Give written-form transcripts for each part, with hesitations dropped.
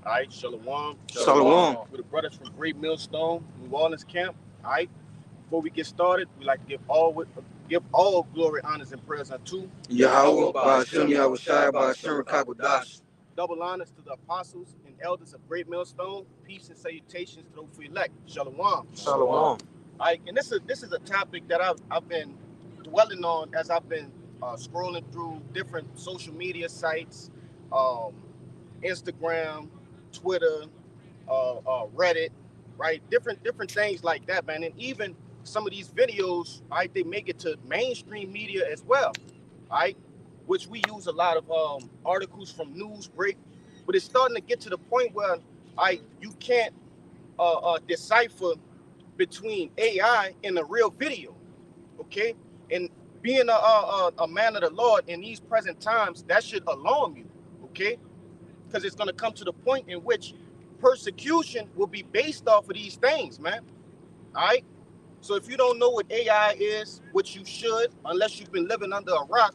All right, Shalom. Shalom. We're the brothers from Great Millstone, New Orleans camp. All right. Before we get started, we like to give all glory, honors, and prayers unto Yahweh, Ba'ashem, Yahweh Shai, Ba'ashem, Rakakwadash. double honors to the apostles and elders of Great Millstone. Peace and salutations to those who elect. Shalom. Shalom. All right, and this is a topic that I've been dwelling on as I've been scrolling through different social media sites, Instagram, Twitter, Reddit, right? Different things like that, man. And even some of these videos, right, they make it to mainstream media as well, right? Which we use a lot of articles from Newsbreak, but it's starting to get to the point where you can't decipher between AI and a real video, okay? And being a man of the Lord in these present times, that should alarm you, okay? Because it's going to come to the point in which persecution will be based off of these things, man. All right. So if you don't know what AI is, which you should, unless you've been living under a rock,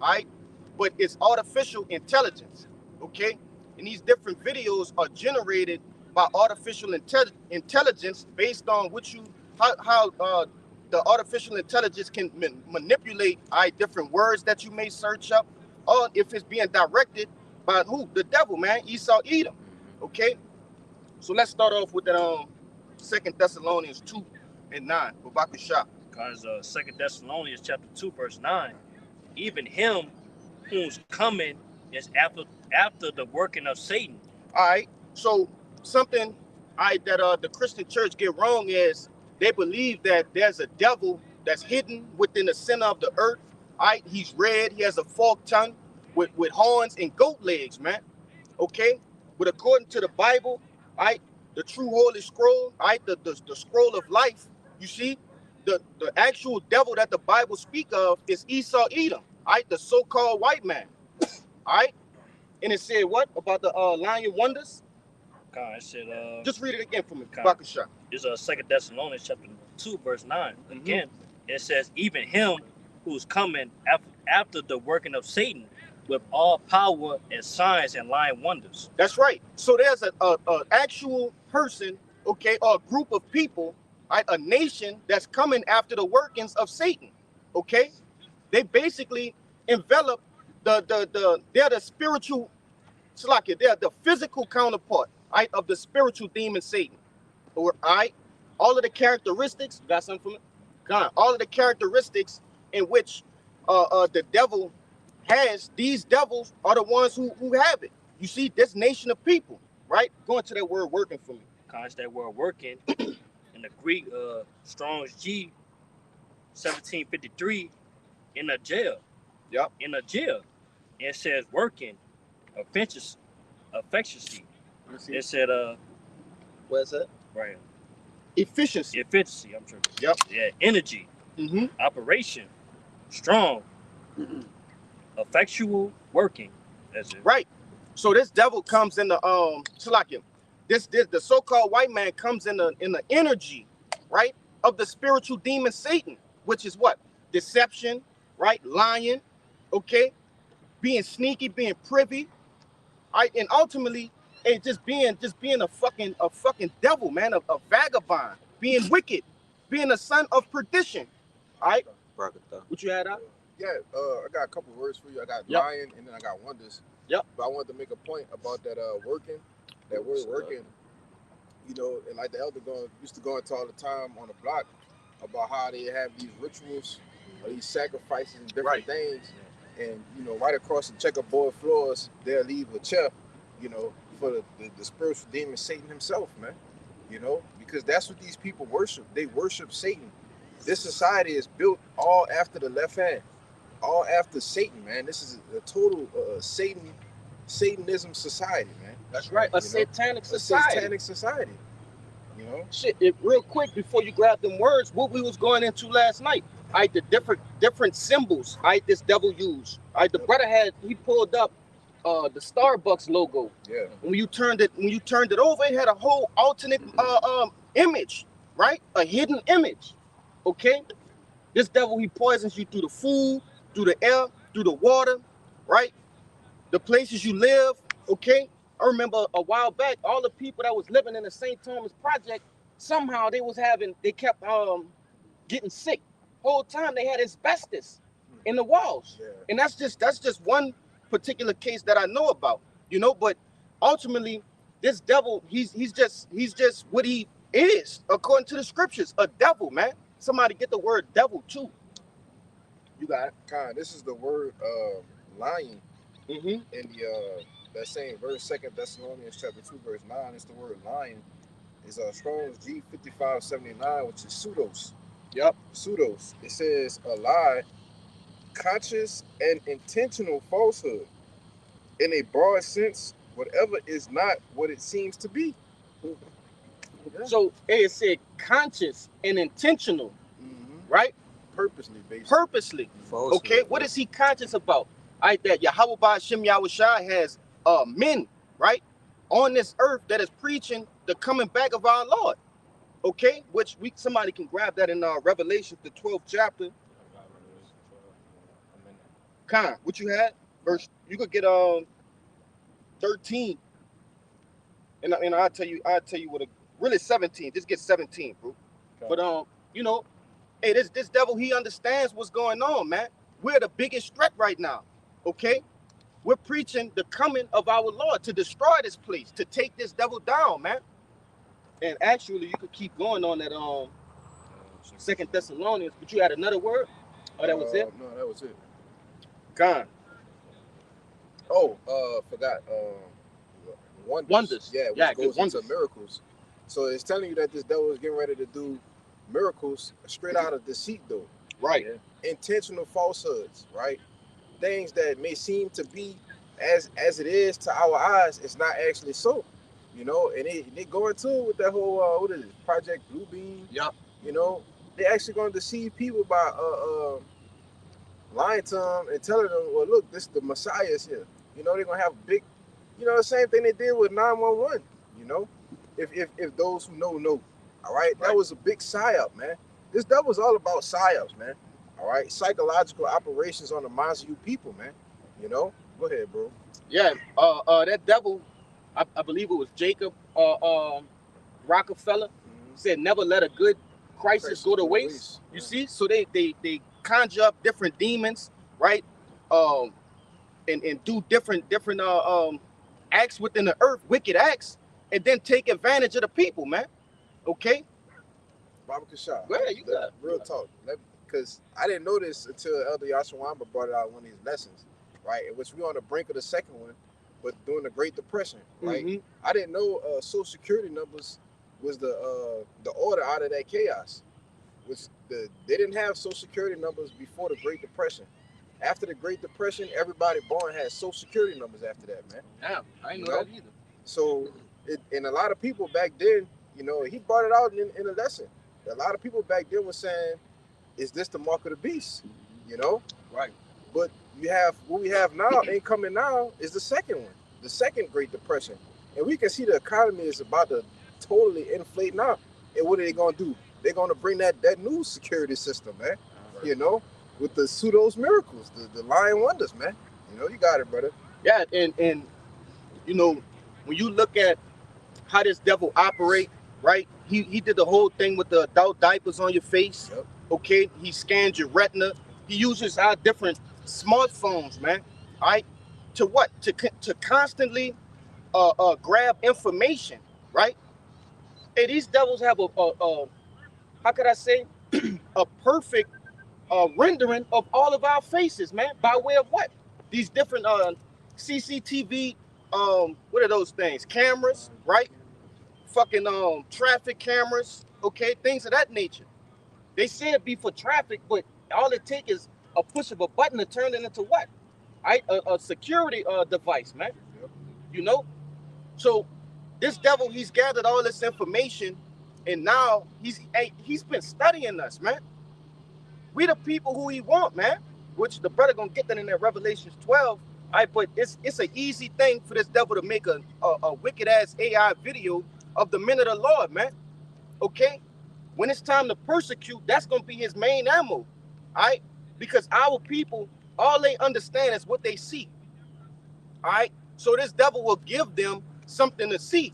all right, but it's artificial intelligence, okay? And these different videos are generated by artificial intelligence based on how the artificial intelligence can manipulate different words that you may search up, or if it's being directed by who? The devil, man, Esau Edom, okay? So let's start off with that 2 Thessalonians 2:9, Babakashah. Because 2 Thessalonians chapter 2, verse 9, even him whose coming is after the working of Satan. All right, so something that the Christian church get wrong is they believe that there's a devil that's hidden within the center of the earth. All right, he's red, he has a forked tongue with horns and goat legs, man. Okay, but according to the Bible, all right, the true holy scroll, all right, the scroll of life, you see, the actual devil that the Bible speak of is Esau Edom, all right, the so-called white man, all right. And it said what about the lying wonders? God, it said, just read it again for me, God. Babakashah. It's 2 Thessalonians chapter 2, verse 9. Again, it says, even him who's coming after the working of Satan, with all power and signs and lying wonders. That's right. So there's an actual person, okay, or a group of people, right, a nation that's coming after the workings of Satan, okay? They basically envelop they're the spiritual, they're the physical counterpart, right, of the spiritual demon Satan. All right, all of the characteristics, got something from it? God, all of the characteristics in which the devil has, these devils are the ones who have it. You see, this nation of people, right? Going to that word working for me. Because that word working in the Greek, Strong's G 1753, in a jail. Yep. In a jail. It says working, affectioncy. It said, where's that? Right. Efficiency, I'm sure. Yep. Yeah, energy, operation, strong, effectual, working. That's it. Right. So this devil comes in the the so-called white man comes in the energy, right, of the spiritual demon Satan, which is what? Deception, right? Lying, okay, being sneaky, being privy, right, and ultimately it just being a fucking devil, man, a vagabond, being wicked, being a son of perdition. All right. What you had out? Yeah, I got a couple words for you. I got lying and then I got wonders. Yep. But I wanted to make a point about that working, that word working. You know, and like the elder used to go into all the time on the block about how they have these rituals, or these sacrifices and different things. And, you know, right across the checkerboard floors, they'll leave a chair, you know, for the spiritual demon Satan himself, man. You know, because that's what these people worship. They worship Satan. This society is built all after the left hand, all after Satan, man. This is a total Satanism society, man. That's right. A satanic society. You know? Shit, real quick before you grab them words, what we was going into last night. The different symbols, this devil used. The brother he pulled up the Starbucks logo. Yeah. When you turned it over, it had a whole alternate image, right? A hidden image. Okay? This devil, he poisons you through the food, through the air, through the water, right? The places you live, okay? I remember a while back, all the people that was living in the St. Thomas project, somehow they kept getting sick. Whole time they had asbestos in the walls. Yeah. And that's just one particular case that I know about, you know. But ultimately, this devil, he's just what he is according to the scriptures, a devil, man. Somebody get the word devil too. You got it. Kind. This is the word lion Mm-hmm. in the that same verse, 2 Thessalonians chapter 2, verse 9. It's the word lion. Is Strong's G5579, which is pseudos. Yep. Pseudos. It says a lie, conscious and intentional falsehood. In a broad sense, whatever is not what it seems to be. So it said conscious and intentional, Mm-hmm. right? Purposely, basically. Purposely. Falsehood. Okay, what is he conscious about? All right, that Yahweh Ba'ashem Yahushua has men, right, on this earth that is preaching the coming back of our Lord. Okay, which somebody can grab that in Revelation, the 12th chapter. Khan, what you had? Verse, you could get 13. And I'll tell you what really 17. Just get 17, bro. Okay. But you know, hey, this devil, he understands what's going on, man. We're the biggest threat right now. Okay? We're preaching the coming of our Lord to destroy this place, to take this devil down, man. And actually, you could keep going on that 2 Thessalonians, but you had another word? Oh, that was it? No, that was it. Gone. Oh, forgot. Wonders. Yeah, which Yeah, goes wonders. into miracles. So it's telling you that this devil is getting ready to do miracles straight out of deceit, though. Right. Intentional falsehoods, right? Things that may seem to be as it is to our eyes, it's not actually so. You know, and they go into it with that whole what is it, Project Bluebeam? Yep. You know, they actually going to deceive people by lying to them and telling them, well, look, this the Messiah is here. You know, they're gonna have big, you know, the same thing they did with 911. You know, if those who know, all right, that was a big psyop, man. This devil's all about psyops, man. All right, psychological operations on the minds of you people, man. You know, go ahead, bro. Yeah. That devil, I believe it was Jacob Rockefeller, said never let a good crisis go to waste. You see, so they conjure up different demons, right? And do different acts within the earth, wicked acts, and then take advantage of the people, man. Okay. Baba Kashah. Yeah, you got real talk. Because I didn't know this until Elder Yashawamba brought it out in one of these lessons, right? In which we're on the brink of the second one, but during the Great Depression, right? Mhm. I didn't know Social Security numbers was the order out of that chaos. They didn't have Social Security numbers before the Great Depression. After the Great Depression, everybody born had Social Security numbers after that, man. Yeah, I didn't know that either. So, and a lot of people back then, you know, he brought it out in a lesson. A lot of people back then were saying, is this the mark of the beast? You know? Right. But what we have now, incoming now, is the second one, the second Great Depression. And we can see the economy is about to totally inflate now. And what are they going to do? They're going to bring that new security system, man. You know, with the pseudos miracles, the lying wonders, man. You know, you got it, brother. Yeah, and you know, when you look at how this devil operate, right? He did the whole thing with the adult diapers on your face. Yep. Okay, he scans your retina. He uses our different smartphones, man. All right, to what? To constantly grab information, right? And these devils have a how could I say a perfect rendering of all of our faces, man. By way of what? These different CCTV what are those things? Cameras, right? Fucking traffic cameras, okay, things of that nature. They say it be for traffic, but all it takes is a push of a button to turn it into what? Right? A security device, man. Yep. You know? So this devil, he's gathered all this information, and now he's been studying us, man. We the people who he want, man. Which the brother gonna get that in that Revelations 12. All right, but it's an easy thing for this devil to make a wicked ass AI video of the men of the Lord, man. Okay? When it's time to persecute, that's gonna be his main ammo. All right? Because our people, all they understand is what they see. All right? So this devil will give them something to see.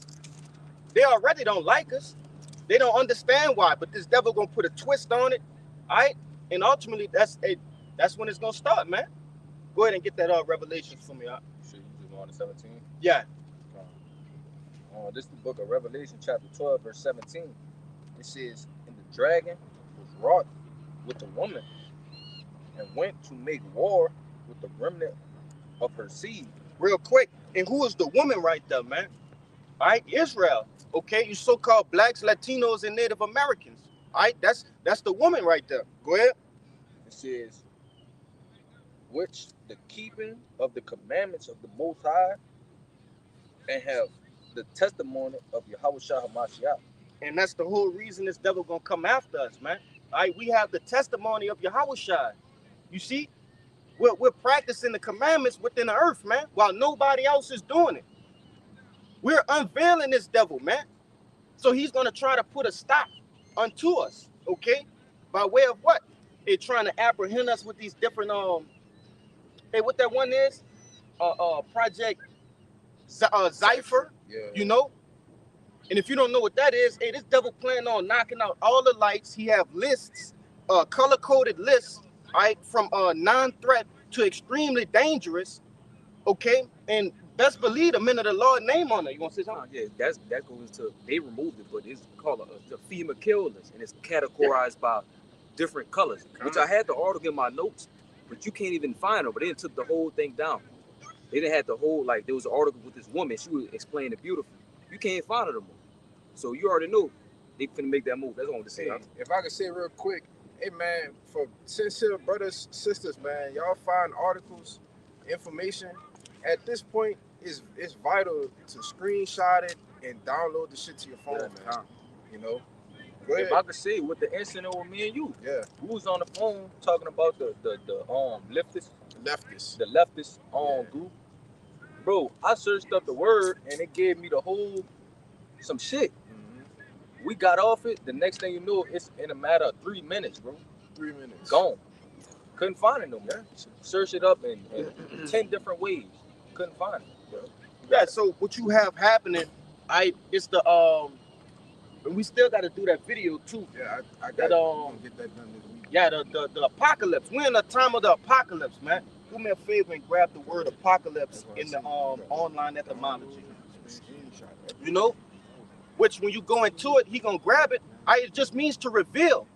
They already don't like us. They don't understand why, but this devil gonna put a twist on it, all right? And ultimately, that's when it's gonna start, man. Go ahead and get that Revelations for me, So you just going to 17? Yeah. This is the book of Revelation, chapter 12, verse 17. It says, and the dragon was wrought with the woman and went to make war with the remnant of her seed. Real quick, and who is the woman right there, man? All right, Israel. Okay, you so-called blacks, Latinos, and Native Americans. All right, that's the woman right there. Go ahead. It says, which the keeping of the commandments of the Most High and have the testimony of Yahushua HaMashiach. And that's the whole reason this devil gonna come after us, man. All right, we have the testimony of Yahushua. You see, we're practicing the commandments within the earth, man, while nobody else is doing it. We're unveiling this devil, man. So he's gonna try to put a stop unto us, okay? By way of what? They're trying to apprehend us with these different hey, what that one is? Project Zypher, Yeah. you know? And if you don't know what that is, hey, this devil planning on knocking out all the lights. He have lists, color-coded lists, all right, from non-threat to extremely dangerous, okay? And best believe the men of the Lord name on it. You want to say something? Yeah, that goes to, they removed it, but it's called the FEMA kill list, and it's categorized by different colors, which I had the article in my notes, but you can't even find them. But they took the whole thing down. They didn't have the whole, like, there was an article with this woman, she was explaining it beautifully. You can't find it no more. So you already know they finna make that move. That's what I want to say. Hey, if I could say real quick, hey man, for sincere brothers, sisters, man, y'all find articles, information. At this point, it's vital to screenshot it and download the shit to your phone, man. You know. Go ahead. If I could say with the incident with me and you, Yeah. we was on the phone talking about the leftist Leftist. group. Bro, I searched up the word and it gave me the whole some shit. Mm-hmm. We got off it. The next thing you know, it's in a matter of 3 minutes, bro. 3 minutes. Gone. Couldn't find it no more. Search it up in 10 different ways. Couldn't find it. Bro. Yeah, so what you have happening, it's the and we still got to do that video too. Yeah, I got That, to get that done this week. Yeah, the apocalypse. We're in the time of the apocalypse, man. Do me a favor and grab the word apocalypse in the online etymology. You know, which when you go into it, he gonna grab it. It just means to reveal.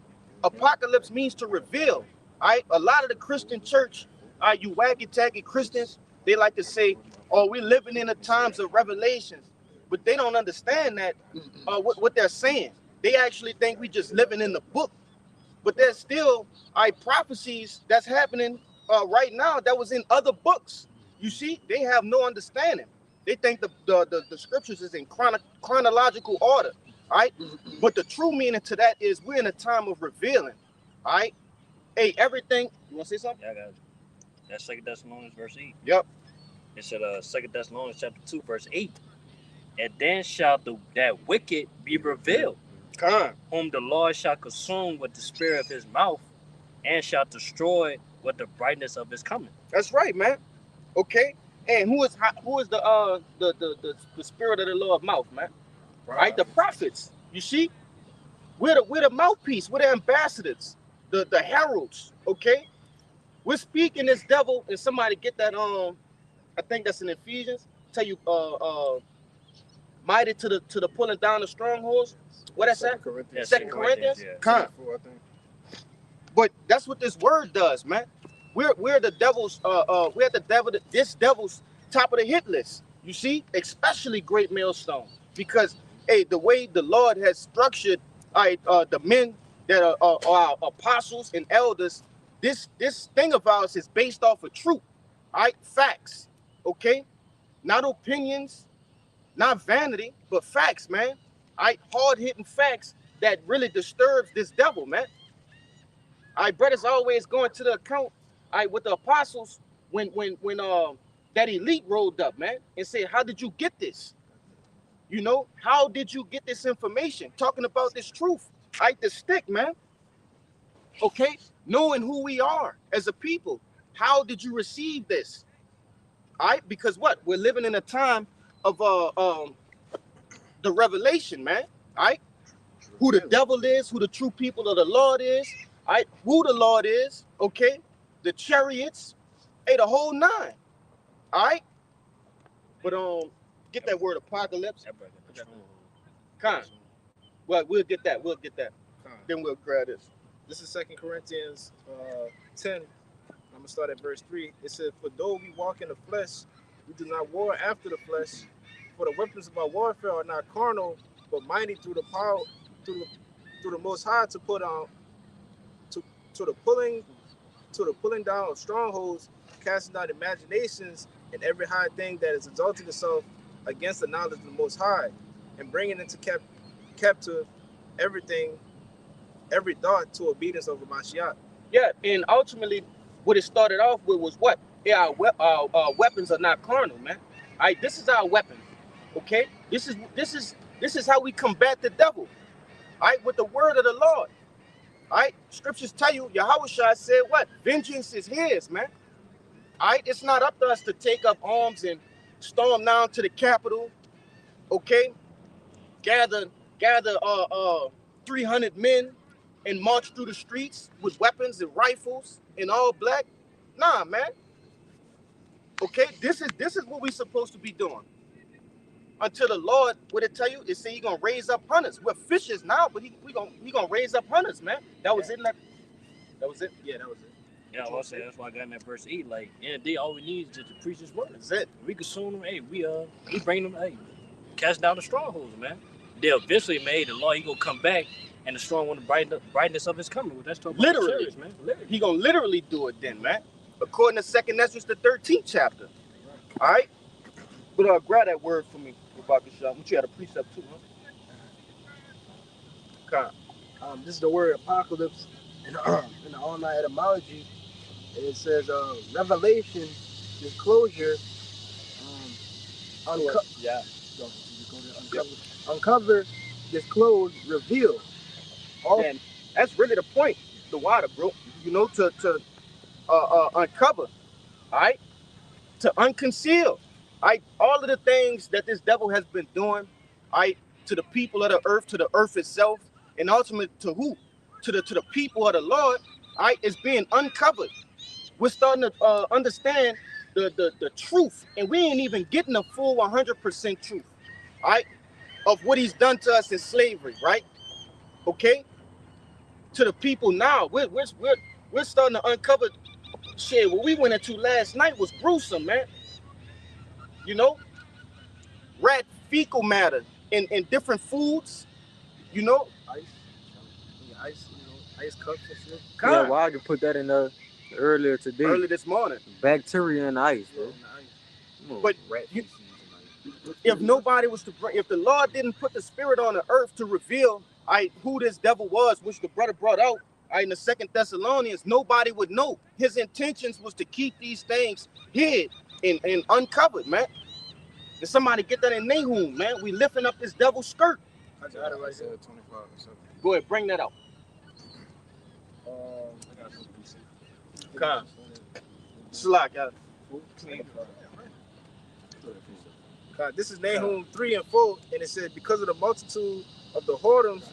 Apocalypse means to reveal. A lot of the Christian church, you waggy-taggy Christians, they like to say, "Oh, we're living in the times of revelations," but they don't understand that what they're saying. They actually think we just living in the book, but there's still prophecies that's happening right now that was in other books. You see, they have no understanding. They think the scriptures is in chronological order, all right? But the true meaning to that is we're in a time of revealing, all right? Hey, everything. You want to say something? Yeah, I got it. That's 2 Thessalonians verse 8. Yep. It said 2 Thessalonians chapter 2 verse 8. And then shall that wicked be revealed, whom the Lord shall consume with the spirit of his mouth, and shall destroy with the brightness of his coming. That's right, man. Okay. And who is the spirit of the Lord mouth, man? Right, the prophets. You see, we're the mouthpiece. We're the ambassadors, the heralds. Okay, we're speaking this devil, and somebody get that I think that's in Ephesians. Tell you mighty to the pulling down the strongholds. What that's that? Yeah, 2 Corinthians. yeah. Come. But that's what this word does, man. We're the devil's we're the devil, this devil's top of the hit list. You see, especially Great Millstone, because the way the Lord has structured the men that are our apostles and elders, this thing of ours is based off of truth, facts, okay, not opinions, not vanity, but facts, man. Hard-hitting facts that really disturbs this devil, man. Brothers always going to the account with the apostles when that elite rolled up, man, and said, "How did you get this? You know, how did you get this information? Talking about this truth, the stick, man. Okay, knowing who we are as a people. How did you receive this? All right, because what? We're living in a time of the revelation, man. All right, who the devil is, who the true people of the Lord is, all right, who the Lord is, okay, the chariots, hey, the whole nine. All right, but get that word apocalypse. That brother, that's strong. Con. Well, we'll get that. We'll get that. Con. Then we'll grab this. This is 2 Corinthians 10. I'm going to start at verse 3. It says, "For though we walk in the flesh, we do not war after the flesh. For the weapons of our warfare are not carnal, but mighty through the power, through the Most High to put on, to the pulling down of strongholds, casting out imaginations and every high thing that is exalted itself against the knowledge of the Most High, and bringing into captive every thought to obedience of Mashiach." Yeah, and ultimately, what it started off with was what? Yeah, our weapons are not carnal, man. All right, this is our weapon. Okay, this is how we combat the devil. All right, with the word of the Lord. All right, scriptures tell you, Yahushua said what? Vengeance is his, man. All right, it's not up to us to take up arms and storm down to the Capitol. Okay, gather 300 men and march through the streets with weapons and rifles and all black. Nah, man. Okay, this is what we're supposed to be doing. Until the Lord, what it tell you, it say He gonna raise up hunters. We're fishers now, but he gonna raise up hunters, man. That was it. That was it. Yeah, that was it. Yeah, I was saying that's why I got in that verse 8. Like, in the day, all we need is just to preach His word. That's it. We consume them. Hey, we bring them. Hey, cast down the strongholds, man. They eventually made the Lord. He gonna come back, and the strong one, the brightness of His coming. That's talking about Literally. the chariots, man. Literally. He gonna literally do it then, man. According to 2 Ezra, the 13th chapter. All right. But grab that word for me, Bakasha. What you had a precept too, huh? This is the word apocalypse in the online etymology. And it says revelation, disclosure, Yeah. uncover, disclose, reveal. And that's really the point. The water, bro. You know, to uncover. All right. To unconceal. All right. All of the things that this devil has been doing. All right. To the people of the earth, to the earth itself, and ultimately to who? To the people of the Lord. All right. It's being uncovered. We're starting to understand the truth, and we ain't even getting the full 100% truth. All right. Of what He's done to us in slavery, right? Okay. To the people now, we're starting to uncover shit. What we went into last night was gruesome, man. You know, rat fecal matter in different foods. You know, Ice cups and shit. Yeah, well, I can put that in earlier today. early this morning. Bacteria in ice, bro. But if nobody was to bring, if the Lord didn't put the Spirit on the earth to reveal, who this devil was, which the brother brought out, in the 2 Thessalonians, nobody would know. His intentions was to keep these things hid and uncovered, man. Did somebody get that in Nahum, man? We lifting up this devil's skirt. I got it right there. 25 or something. Go ahead, bring that out. I got some pieces. Come. Slack, God, this is Nahum 3 and 4, and it says, "Because of the multitude of the whoredoms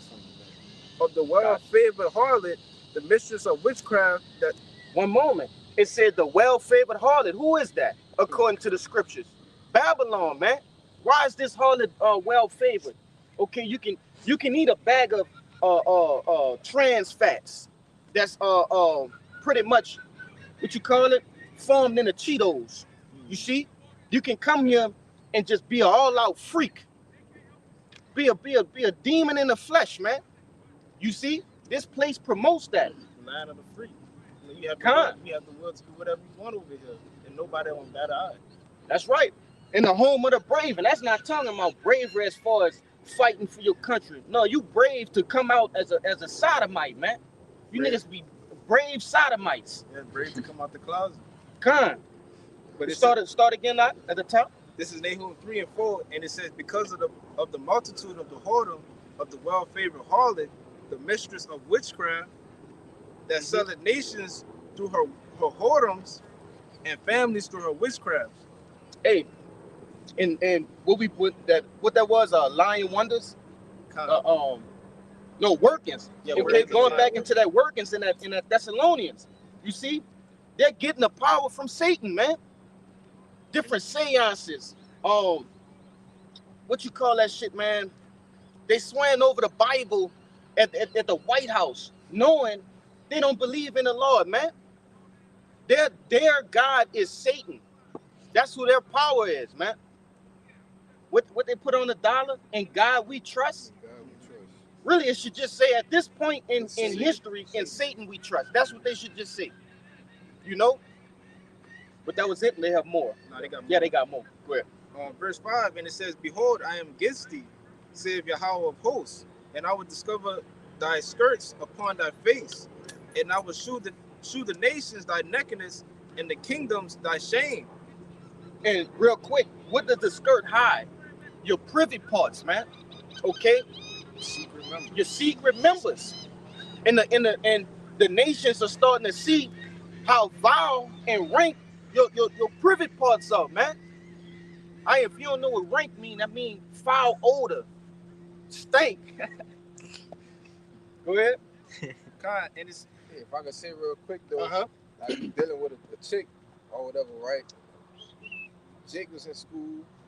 of the well-favored harlot, the mistress of witchcraft." That one moment. It said the well-favored harlot. Who is that? According to the scriptures. Babylon, man. Why is this harlot well-favored? Okay, you can eat a bag of trans fats. That's pretty much what you call it, formed into Cheetos. You see? You can come here and just be an all-out freak. Be a demon in the flesh, man. You see? This place promotes that. land of the free. You have the will to do whatever you want over here, and nobody on that eye. That's right. In the home of the brave, and that's not talking about bravery as far as fighting for your country. No, you brave to come out as a sodomite, man. You brave. Niggas be brave sodomites. Yeah, brave to come out the closet. But it start again at the top. This is Nahum 3 and 4, and it says, "Because of the multitude of the whoredom of the well-favored harlot, the mistress of witchcraft, that selleth nations through her whoredoms, and families through her witchcraft." Hey, and what that was, Lying Wonders, no, Workings. Yeah, Okay, Workings. going back into that Workings in that Thessalonians. You see, they're getting the power from Satan, man. Different seances. What you call that shit, man? They swearing over the Bible at the White House, knowing they don't believe in the Lord, man. Their God is Satan. That's who their power is, man. What they put on the dollar, and God we trust. God we trust. Really, it should just say at this point in Satan. history, in Satan we trust. That's what they should just say. You know? But that was it, and they have more. No, they got more. Yeah, they got more. Go ahead. Verse 5, and it says, Behold, I am against thee, saith Yahweh of hosts, and I will discover thy skirts upon thy face, and I will shew the nations thy nakedness, and the kingdoms thy shame. And real quick, what does the skirt hide? Your privy parts, man. Okay? Secret members. Your secret members. And the nations are starting to see how vile and rank your privy parts are, man. If you don't know what rank mean, that mean foul odor, stink. Go ahead. God, and it's Hey, if I can say real quick though, Uh-huh. like you dealing with a chick or whatever, right? Jake was in school,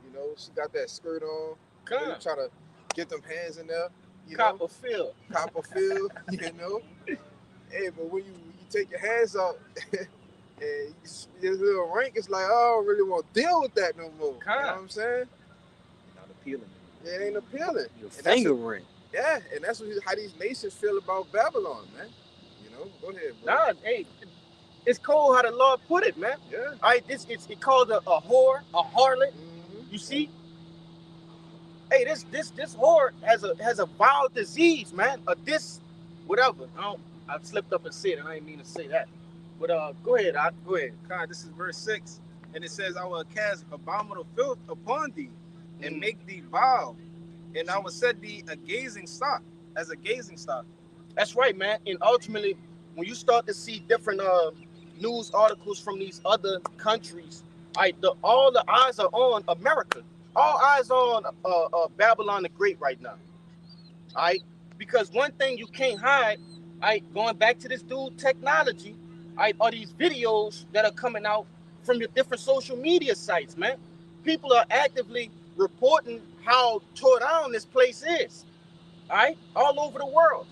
you know, she got that skirt on. You Come, try to get them hands in there, you know, Copperfield. Copperfield, you know. Hey, but when you take your hands out and your little rank, it's like, oh, I don't really want to deal with that no more. You know what I'm saying? Not appealing. It ain't appealing. Your And that's finger ring. Yeah, and that's how these nations feel about Babylon, man. You know, go ahead, bro. Nah, hey, it's cold how the Lord put it, man. Yeah. All right, it's called a whore, a harlot. Mhm. You see? Hey, this whore has a vile disease, man. Whatever. I slipped up and said it. I didn't mean to say that. But go ahead, go ahead. God, this is verse 6, and it says, I will cast abominable filth upon thee, and make thee vile, and I will set thee as a gazing stock. That's right, man. And ultimately, when you start to see different news articles from these other countries, all the eyes are on America. All eyes are on Babylon the Great right now. All right, because one thing you can't hide, going back to this dude technology, are these videos that are coming out from your different social media sites, man. People are actively reporting how tore down this place is. All right, all over the world.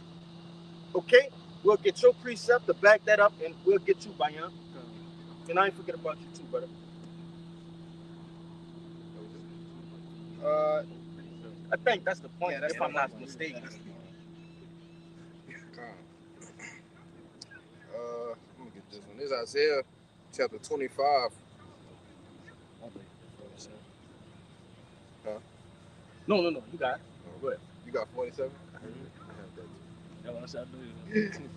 Okay, we'll get your precept to back that up, and we'll get you, Bayan. And I ain't forget about you too, brother. I think that's the point, Yeah, that's if the I'm not point. mistaken. Let me get this one. This is Isaiah chapter 25. No, you got it. Go ahead. You got 47? That's what I said.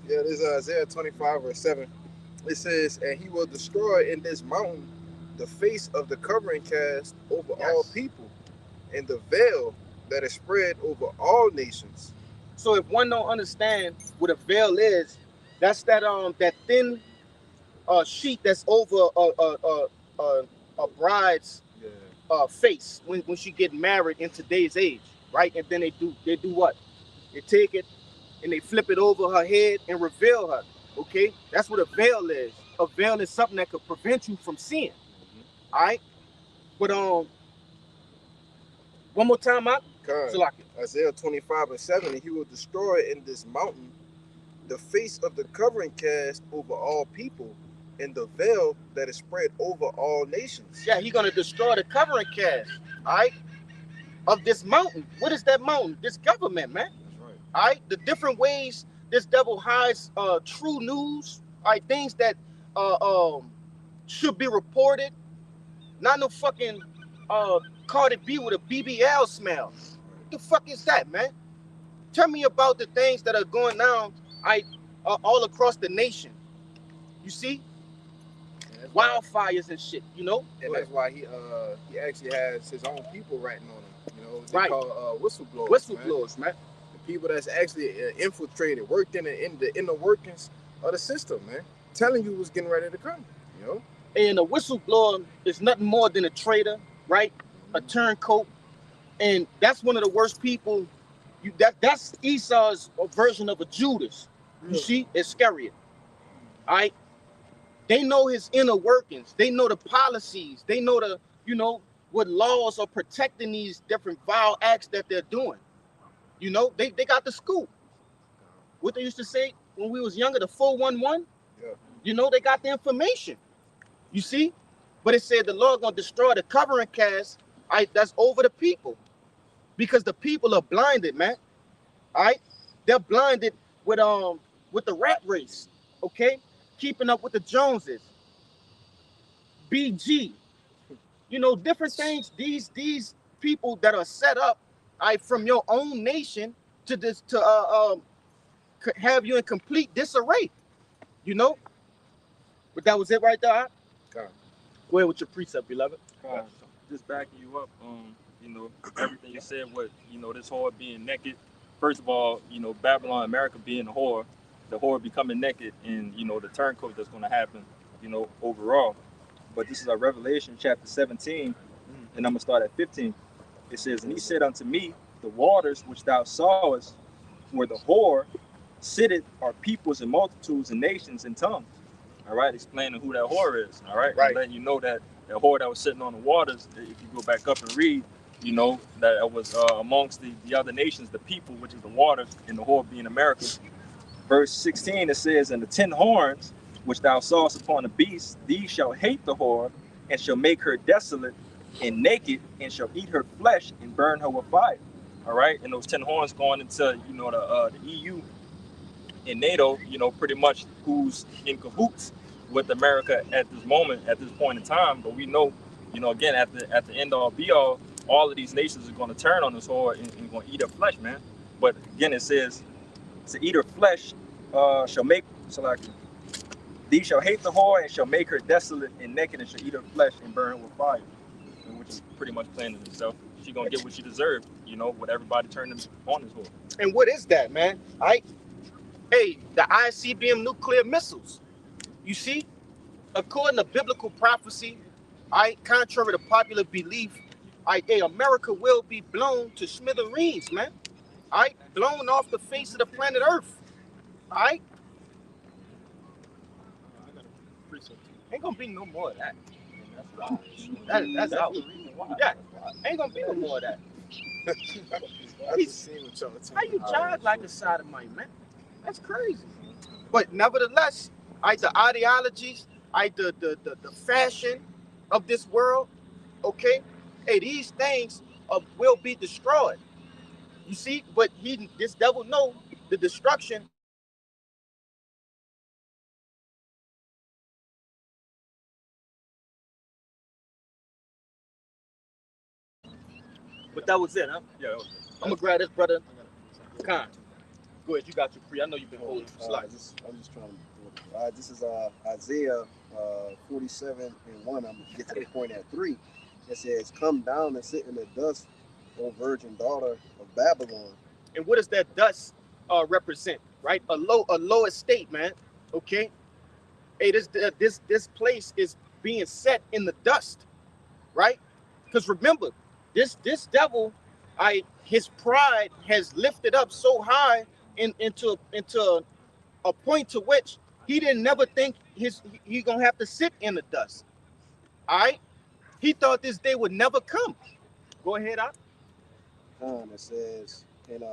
Yeah, this is Isaiah 25, verse 7. It says, and he will destroy in this mountain the face of the covering cast over all people, and the veil that is spread over all nations. So if one don't understand what a veil is, that's that thin sheet that's over a bride's face when she get married in today's age, right? And then they do what? They take it and they flip it over her head and reveal her. Okay, that's what a veil is. A veil is something that could prevent you from seeing. All right, but one more time, Isaiah 25 and 7, and he will destroy in this mountain the face of the covering cast over all people, and the veil that is spread over all nations. Yeah, he's gonna destroy the covering cast, all right, of this mountain. What is that mountain? This government, man. That's right. All right, the different ways this devil hides true news, all right, things that should be reported. Not no fucking Cardi B with a BBL smell. What the fuck is that, man? Tell me about the things that are going down all across the nation. You see? Wildfires and shit, you know? And that's why he actually has his own people writing on him. You know, they Right. call whistleblowers. Whistleblowers, man. The people that's actually infiltrated, worked in the inner workings of the system, man. Telling you what's getting ready to come, you know? And a whistleblower is nothing more than a traitor, right? A turncoat. And that's one of the worst people. That's Esau's version of a Judas. You see, Iscariot. All right. They know his inner workings. They know the policies. They know what laws are protecting these different vile acts that they're doing. They got the scoop. What they used to say when we was younger, the 411. Yeah. They got the information. You see? But it said the Lord gonna destroy the covering cast, that's over the people. Because the people are blinded, man. All right? They're blinded with the rat race, okay? Keeping up with the Joneses. BG. Different things. These people that are set up from your own nation to have you in complete disarray. But that was it right there. God. Go ahead with your precept, beloved. Just backing you up, everything you said with, this whore being naked. First of all, Babylon, America being the whore becoming naked, and, the turncoat that's going to happen, overall. But this is our Revelation chapter 17, and I'm going to start at 15. It says, and he said unto me, the waters which thou sawest, where the whore sitteth, are peoples and multitudes and nations and tongues. All right, explaining who that whore is. All right, right. Letting you know that whore that was sitting on the waters, if you go back up and read, that it was amongst the other nations, the people, which is the waters, and the whore being America. Verse 16, it says, and the 10 horns which thou sawest upon the beast, these shall hate the whore, and shall make her desolate and naked, and shall eat her flesh and burn her with fire. All right, and those 10 horns going into the EU and NATO, pretty much who's in cahoots with America at this moment, at this point in time. But we know, again, at the end all be all of these nations are going to turn on this whore and going to eat her flesh, man. But again, it says, to eat her flesh shall make, these shall hate the whore and shall make her desolate and naked, and shall eat her flesh and burn her with fire. Which is pretty much planning himself. She's going to get what she deserved, with everybody turning on this whore. And what is that, man? Hey, the ICBM nuclear missiles. You see, according to biblical prophecy, contrary to popular belief, America will be blown to smithereens, man. Blown off the face of the planet Earth. Ain't gonna be no more of that. That's out. Yeah, ain't gonna be no more of that. How you charge like a sodomite, man? That's crazy. But nevertheless, the ideologies, the fashion of this world, okay? Hey, these things will be destroyed. You see, but this devil know the destruction. But that was it, huh? Yeah, that was it. I'm gonna grab this brother. Khan. Go ahead, you got your pre. I know you've been holding some slides. I'm just trying to. This is Isaiah 47:1. I'm gonna get to the point at 3. It says, "Come down and sit in the dust, O virgin daughter of Babylon." And what does that dust represent? Right, a low estate, man. Okay. Hey, this place is being set in the dust, right? Because remember, this devil, his pride has lifted up so high into a point to which he didn't never think he gonna have to sit in the dust. All right, he thought this day would never come. Go ahead, It says, and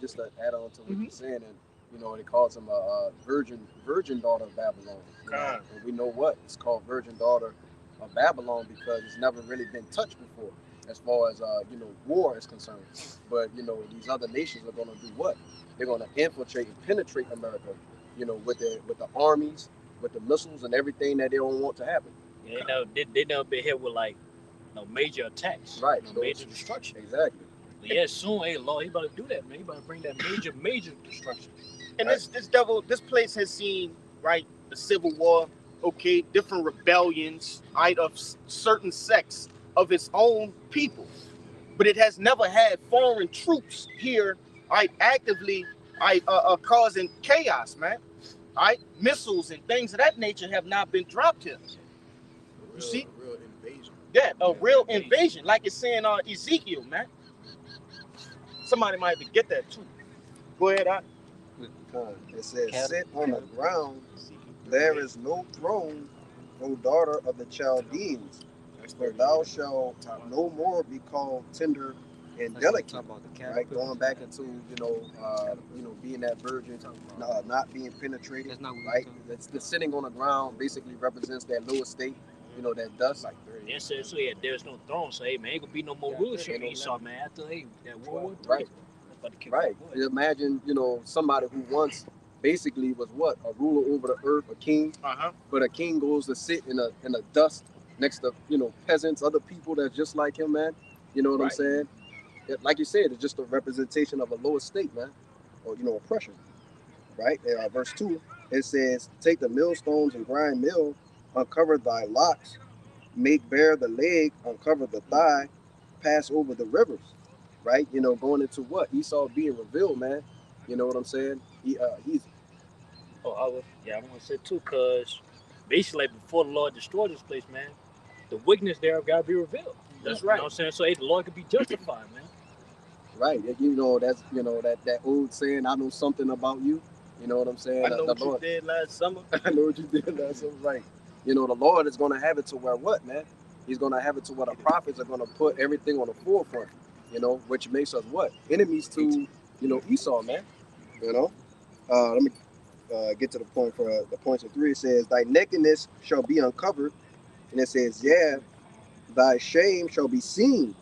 just to add on to what you're saying, and it calls him a virgin daughter of Babylon. And we know what it's called, virgin daughter of Babylon, because it's never really been touched before, as far as war is concerned. But these other nations are going to do what? They're going to infiltrate and penetrate America, with the armies, with the missiles and everything that they don't want to happen. Yeah, they never been hit with major attacks, right? Major destruction. Exactly. But yeah, soon, hey, Lord, he about to do that, man. He about to bring that major destruction. And this devil, this place has seen the Civil War, okay, different rebellions, of certain sects of its own people, but it has never had foreign troops here, actively, causing chaos, man. Missiles and things of that nature have not been dropped here. You see? A real invasion. Yeah, a real invasion, like it's saying Ezekiel, man. Somebody might have to get that too. Go ahead, It says, sit on the ground. There is no throne, O daughter of the Chaldeans. For thou shalt no more be called tender and delicate. Right, going back into being that virgin, not being penetrated. Right, that's the sitting on the ground basically represents that lower state. That dust. It says so. Yeah, there's no throne. So hey, man, ain't gonna be no more rulership in Esau, man. After that World War III. Right. Imagine somebody who once basically was what, a ruler over the earth, a king. But a king goes to sit in a dust next to peasants, other people that's just like him, man. You know what I'm saying? Like you said, it's just a representation of a lower state, man, or oppression. Right. Verse 2, it says, take the millstones and grind mill, uncover thy locks, make bare the leg, uncover the thigh, pass over the rivers. Right, going into what Esau being revealed, man. You know what I'm saying? He's. I want to say too, cause basically before the Lord destroyed this place, man, the wickedness thereof got to be revealed. That's right. You know what I'm saying? So hey, the Lord could be justified, man. Right. That's that old saying, I know something about you. You know what I'm saying? I know what you did last summer. I know what you did last summer. Right. The Lord is gonna have it to where what, man? He's gonna have it to where the prophets are gonna put everything on the forefront. Which makes us what? Enemies to, Esau, man. Let me get to the point for the points of 3. It says, thy nakedness shall be uncovered. And it says, yeah, thy shame shall be seen.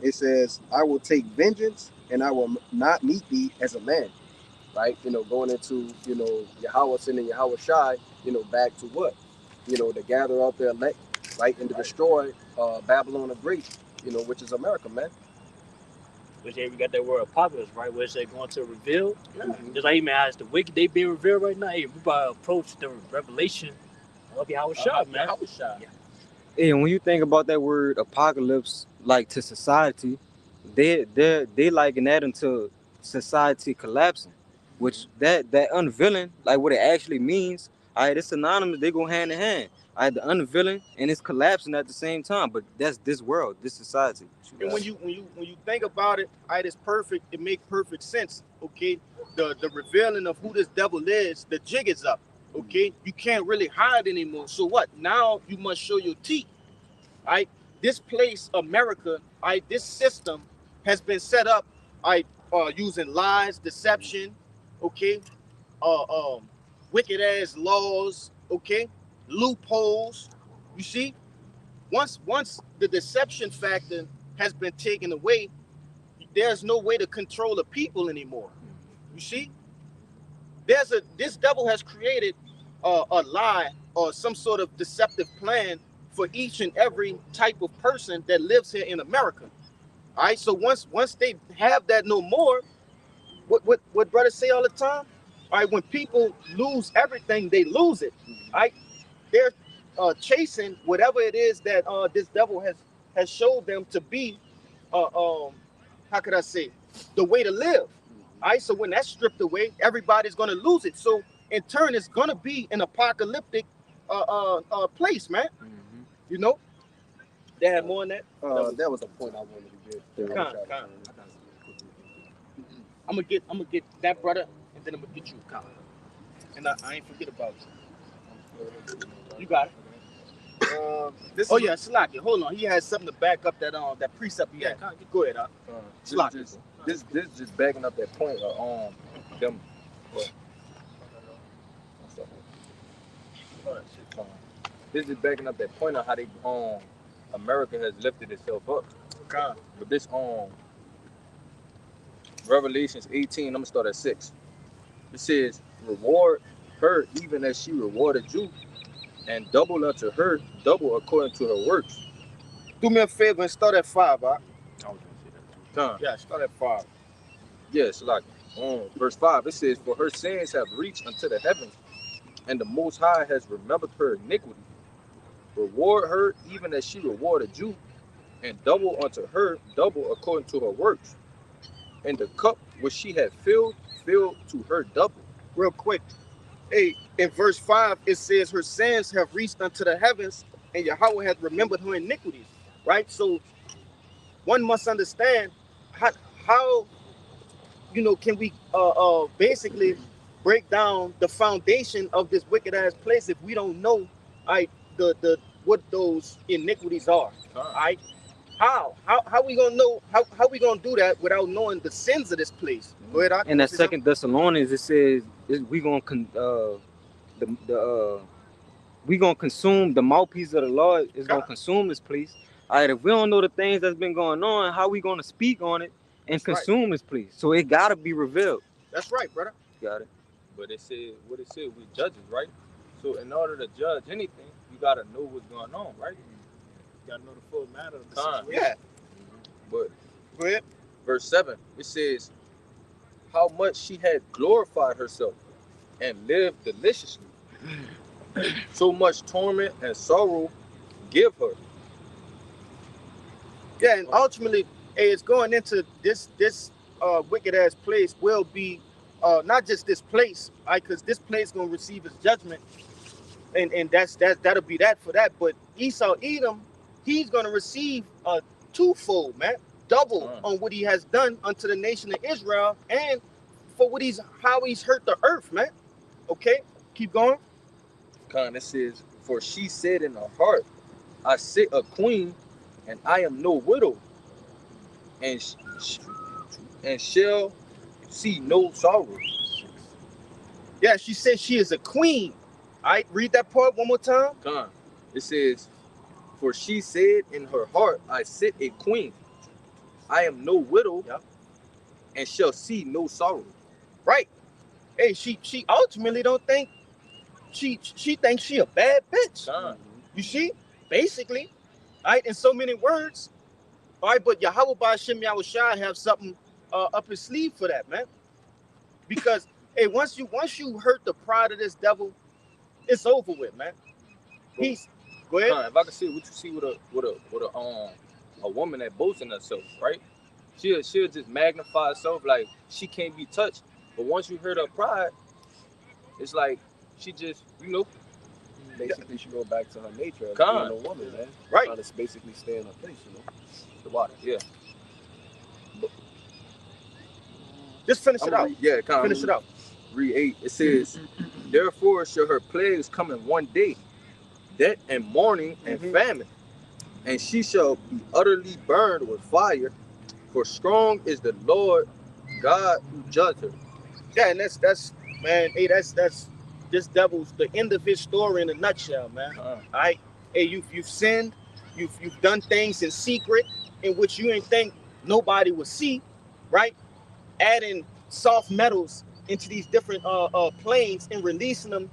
It says, I will take vengeance and I will not meet thee as a man. Right? Going into, Yahweh sending Yahweh Shai, back to what? To gather out their elect, right? And to destroy Babylon the Great, which is America, man. Which we got that word apocalypse, right? Where it's going to reveal. Just like man, as the wicked they being revealed right now, hey, we about to approach the revelation of Yahweh Shai, man. Yahweh Shai. Yeah, when you think about that word apocalypse, like to society, they liken that into society collapsing, which that unveiling, like what it actually means. It's synonymous. They go hand in hand. The unveiling and it's collapsing at the same time. But that's this world, this society. And when you think about it, it's perfect. It makes perfect sense. Okay, the revealing of who this devil is, the jig is up. Okay, you can't really hide anymore. So what? Now you must show your teeth. Right? This place, America, this system has been set up. Using lies, deception. Okay, wicked ass laws. Okay, loopholes. You see, once the deception factor has been taken away, there's no way to control the people anymore. You see, this devil has created a lie or some sort of deceptive plan for each and every type of person that lives here in America. All right, so once they have that no more, what brothers say all the time, all right, when people lose everything, they lose it. All right, they're chasing whatever it is that this devil has showed them to be how could I say, the way to live. All right, so when that's stripped away, everybody's gonna lose it. So in turn, it's gonna be an apocalyptic place, man. They had more on that. That was the point I wanted to get. I'm gonna get that brother, and then I'm gonna get you, Con. And I ain't forget about you. You got it. Slacky. Hold on, he has something to back up that precept he had. Go ahead, Slacky. This just backing up that point of them. This is backing up that point of how they America has lifted itself up. But this Revelations 18, I'm gonna start at 6. It says, reward her even as she rewarded you, and double unto her, double according to her works. Do me a favor and start at 5, huh? I was gonna say that. Yeah, start at 5. Yes, like verse 5, it says, for her sins have reached unto the heavens, and the Most High has remembered her iniquity. Reward her even as she rewarded you, and double unto her, double according to her works. And the cup which she had filled to her double. Real quick. Hey, in verse 5, it says her sins have reached unto the heavens, and Yahweh has remembered her iniquities, right? So one must understand how can we basically break down the foundation of this wicked ass place if we don't know, right, the what those iniquities are, right? How we gonna know how we gonna do that without knowing the sins of this place? Go ahead, In that Second Thessalonians, it says we gonna we gonna consume the mouthpiece of the Lord is gonna consume this place. All right, if we don't know the things that's been going on, how we gonna speak on it and consume this place? So it gotta be revealed. That's right, brother. Got it. But it said what it said. We judges, right? So in order to judge anything, you gotta know what's going on, right? You gotta know the full matter of the Time. situation. Yeah. But Go ahead. verse 7, it says, how much she had glorified herself and lived deliciously. So much torment and sorrow give her. Yeah, and ultimately, it's going into this wicked ass place will be not just this place, right? Because this place gonna receive its judgment, and that'll be that for that. But Esau Edom, he's gonna receive a twofold, man, double on what he has done unto the nation of Israel, and for how he's hurt the earth, man. Okay, keep going. It says, for she said in her heart, I sit a queen, and I am no widow, and shall see no sorrow. Yeah, she said she is a queen. All right, read that part one more time. It says, for she said in her heart, I sit a queen, I am no widow, and shall see no sorrow. Right. Hey, she ultimately don't think she thinks she a bad bitch. You see, basically, all right, in so many words. All right, but Yahweh Ba'ashem Yahushua have something up his sleeve for that, man. Because hey, once you hurt the pride of this devil, it's over with, man. He's go ahead. If I can see what you see with a woman that boasts in herself, right? She'll just magnify herself like she can't be touched. But once you hurt her pride, it's like she just, basically she go back to her nature of being a woman, man. Right. Trying to basically stay in her place, the water, yeah. Just finish it out. Yeah, finish it out. Read 8. It says, therefore shall her plagues come in one day, death and mourning and famine, and she shall be utterly burned with fire, for strong is the Lord God who judged her. Yeah, and that's man, hey, that's this devil's the end of his story in a nutshell, man. All right. Hey, you've sinned, you've done things in secret in which you didn't think nobody would see, right? Adding soft metals into these different planes and releasing them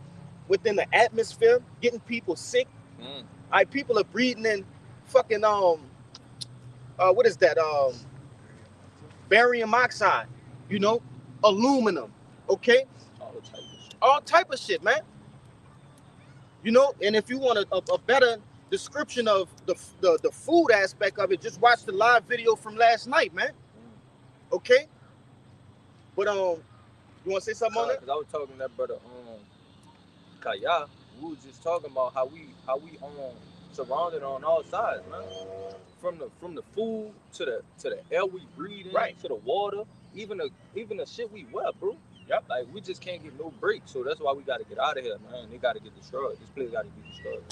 within the atmosphere, getting people sick. All right, people are breathing in fucking what is that? Barium oxide, aluminum, okay? All type of shit, man. And if you want a better description of the food aspect of it, just watch the live video from last night, man. Okay? But you want to say something on that? Because I was talking to that brother Kaya. We was just talking about how we surrounded on all sides, man. From the food to the air we breathe in, right, to the water, even the shit we wear, bro. Yep. Like we just can't get no break. So that's why we gotta get out of here, man. They gotta get destroyed. This place gotta be destroyed.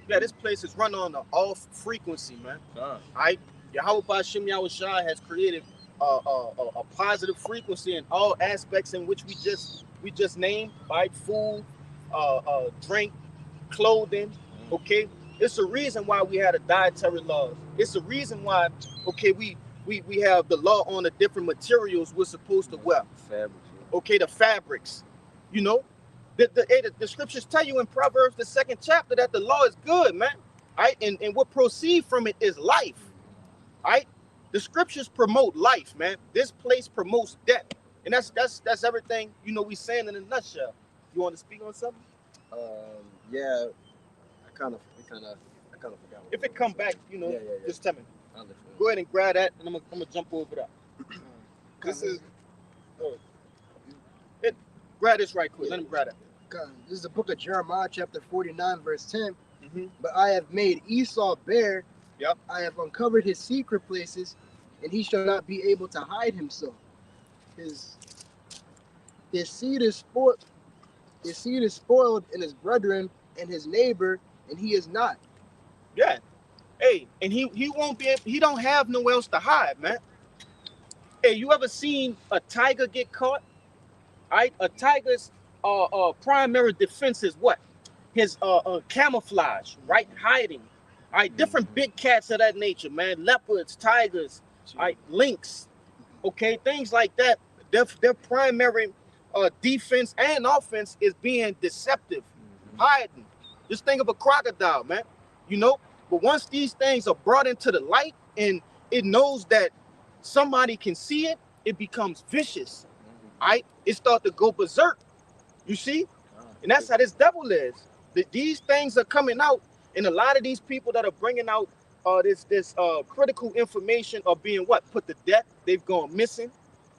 Yeah, this place is run on the off frequency, man. All right. Yahweh Ba'ashem Yahushua has created a positive frequency in all aspects in which we just named, right? Food, drink, clothing. Okay. It's a reason why we had a dietary laws. It's a reason why, okay, we have the law on the different materials we're supposed to wear. Fabrics. Okay, the fabrics. The scriptures tell you in Proverbs, the 2nd chapter, that the law is good, man. All right, and what proceeds from it is life. All right, the scriptures promote life, man. This place promotes death, and that's everything. We saying in a nutshell. You want to speak on something? Yeah, I kind of forgot. If it come back, yeah. just tell me. Go ahead and grab that, and I'm gonna jump over that. This is. Grab this right quick. Let him grab it. This is the book of Jeremiah, chapter 49, verse 10. But I have made Esau bare. Yep. I have uncovered his secret places, and he shall not be able to hide himself. His seed is spoiled. His seed is spoiled in his brethren and his neighbor, and he is not. Yeah. Hey, and he won't be. He don't have nowhere else to hide, man. Hey, you ever seen a tiger get caught? Right? A tiger's primary defense is what? His camouflage, right? Hiding. All right, different big cats of that nature, man. Leopards, tigers, all right, lynx, okay, things like that. Their primary defense and offense is being deceptive, hiding. Just think of a crocodile, man. You know, but once these things are brought into the light and it knows that somebody can see it, it becomes vicious. All right, it starts to go berserk. You see, and that's how this devil is. These things are coming out, and a lot of these people that are bringing out this critical information are being what? Put to death. They've gone missing.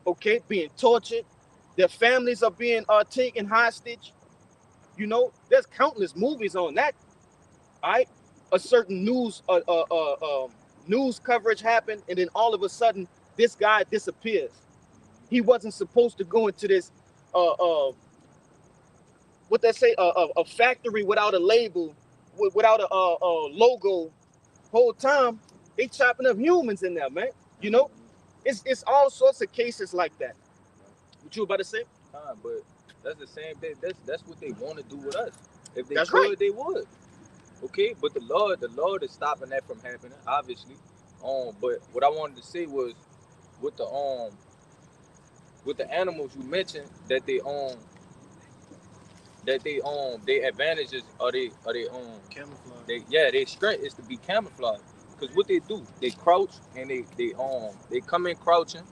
Okay, being tortured. Their families are being taken hostage. You know, there's countless movies on that. All right, a certain news coverage happened, and then all of a sudden, this guy disappears. He wasn't supposed to go into this what they say, a factory without a label, without a logo. Whole time they chopping up humans in there, man. You know, it's all sorts of cases like that. What you about to say? But that's the same thing. That's what they want to do with us. If they That's could, right. they would. Okay, but the Lord is stopping that from happening, obviously. But what I wanted to say was with the animals you mentioned that their advantages are they Camouflage. their strength is to be camouflaged. Because what they do, they crouch and they come in crouching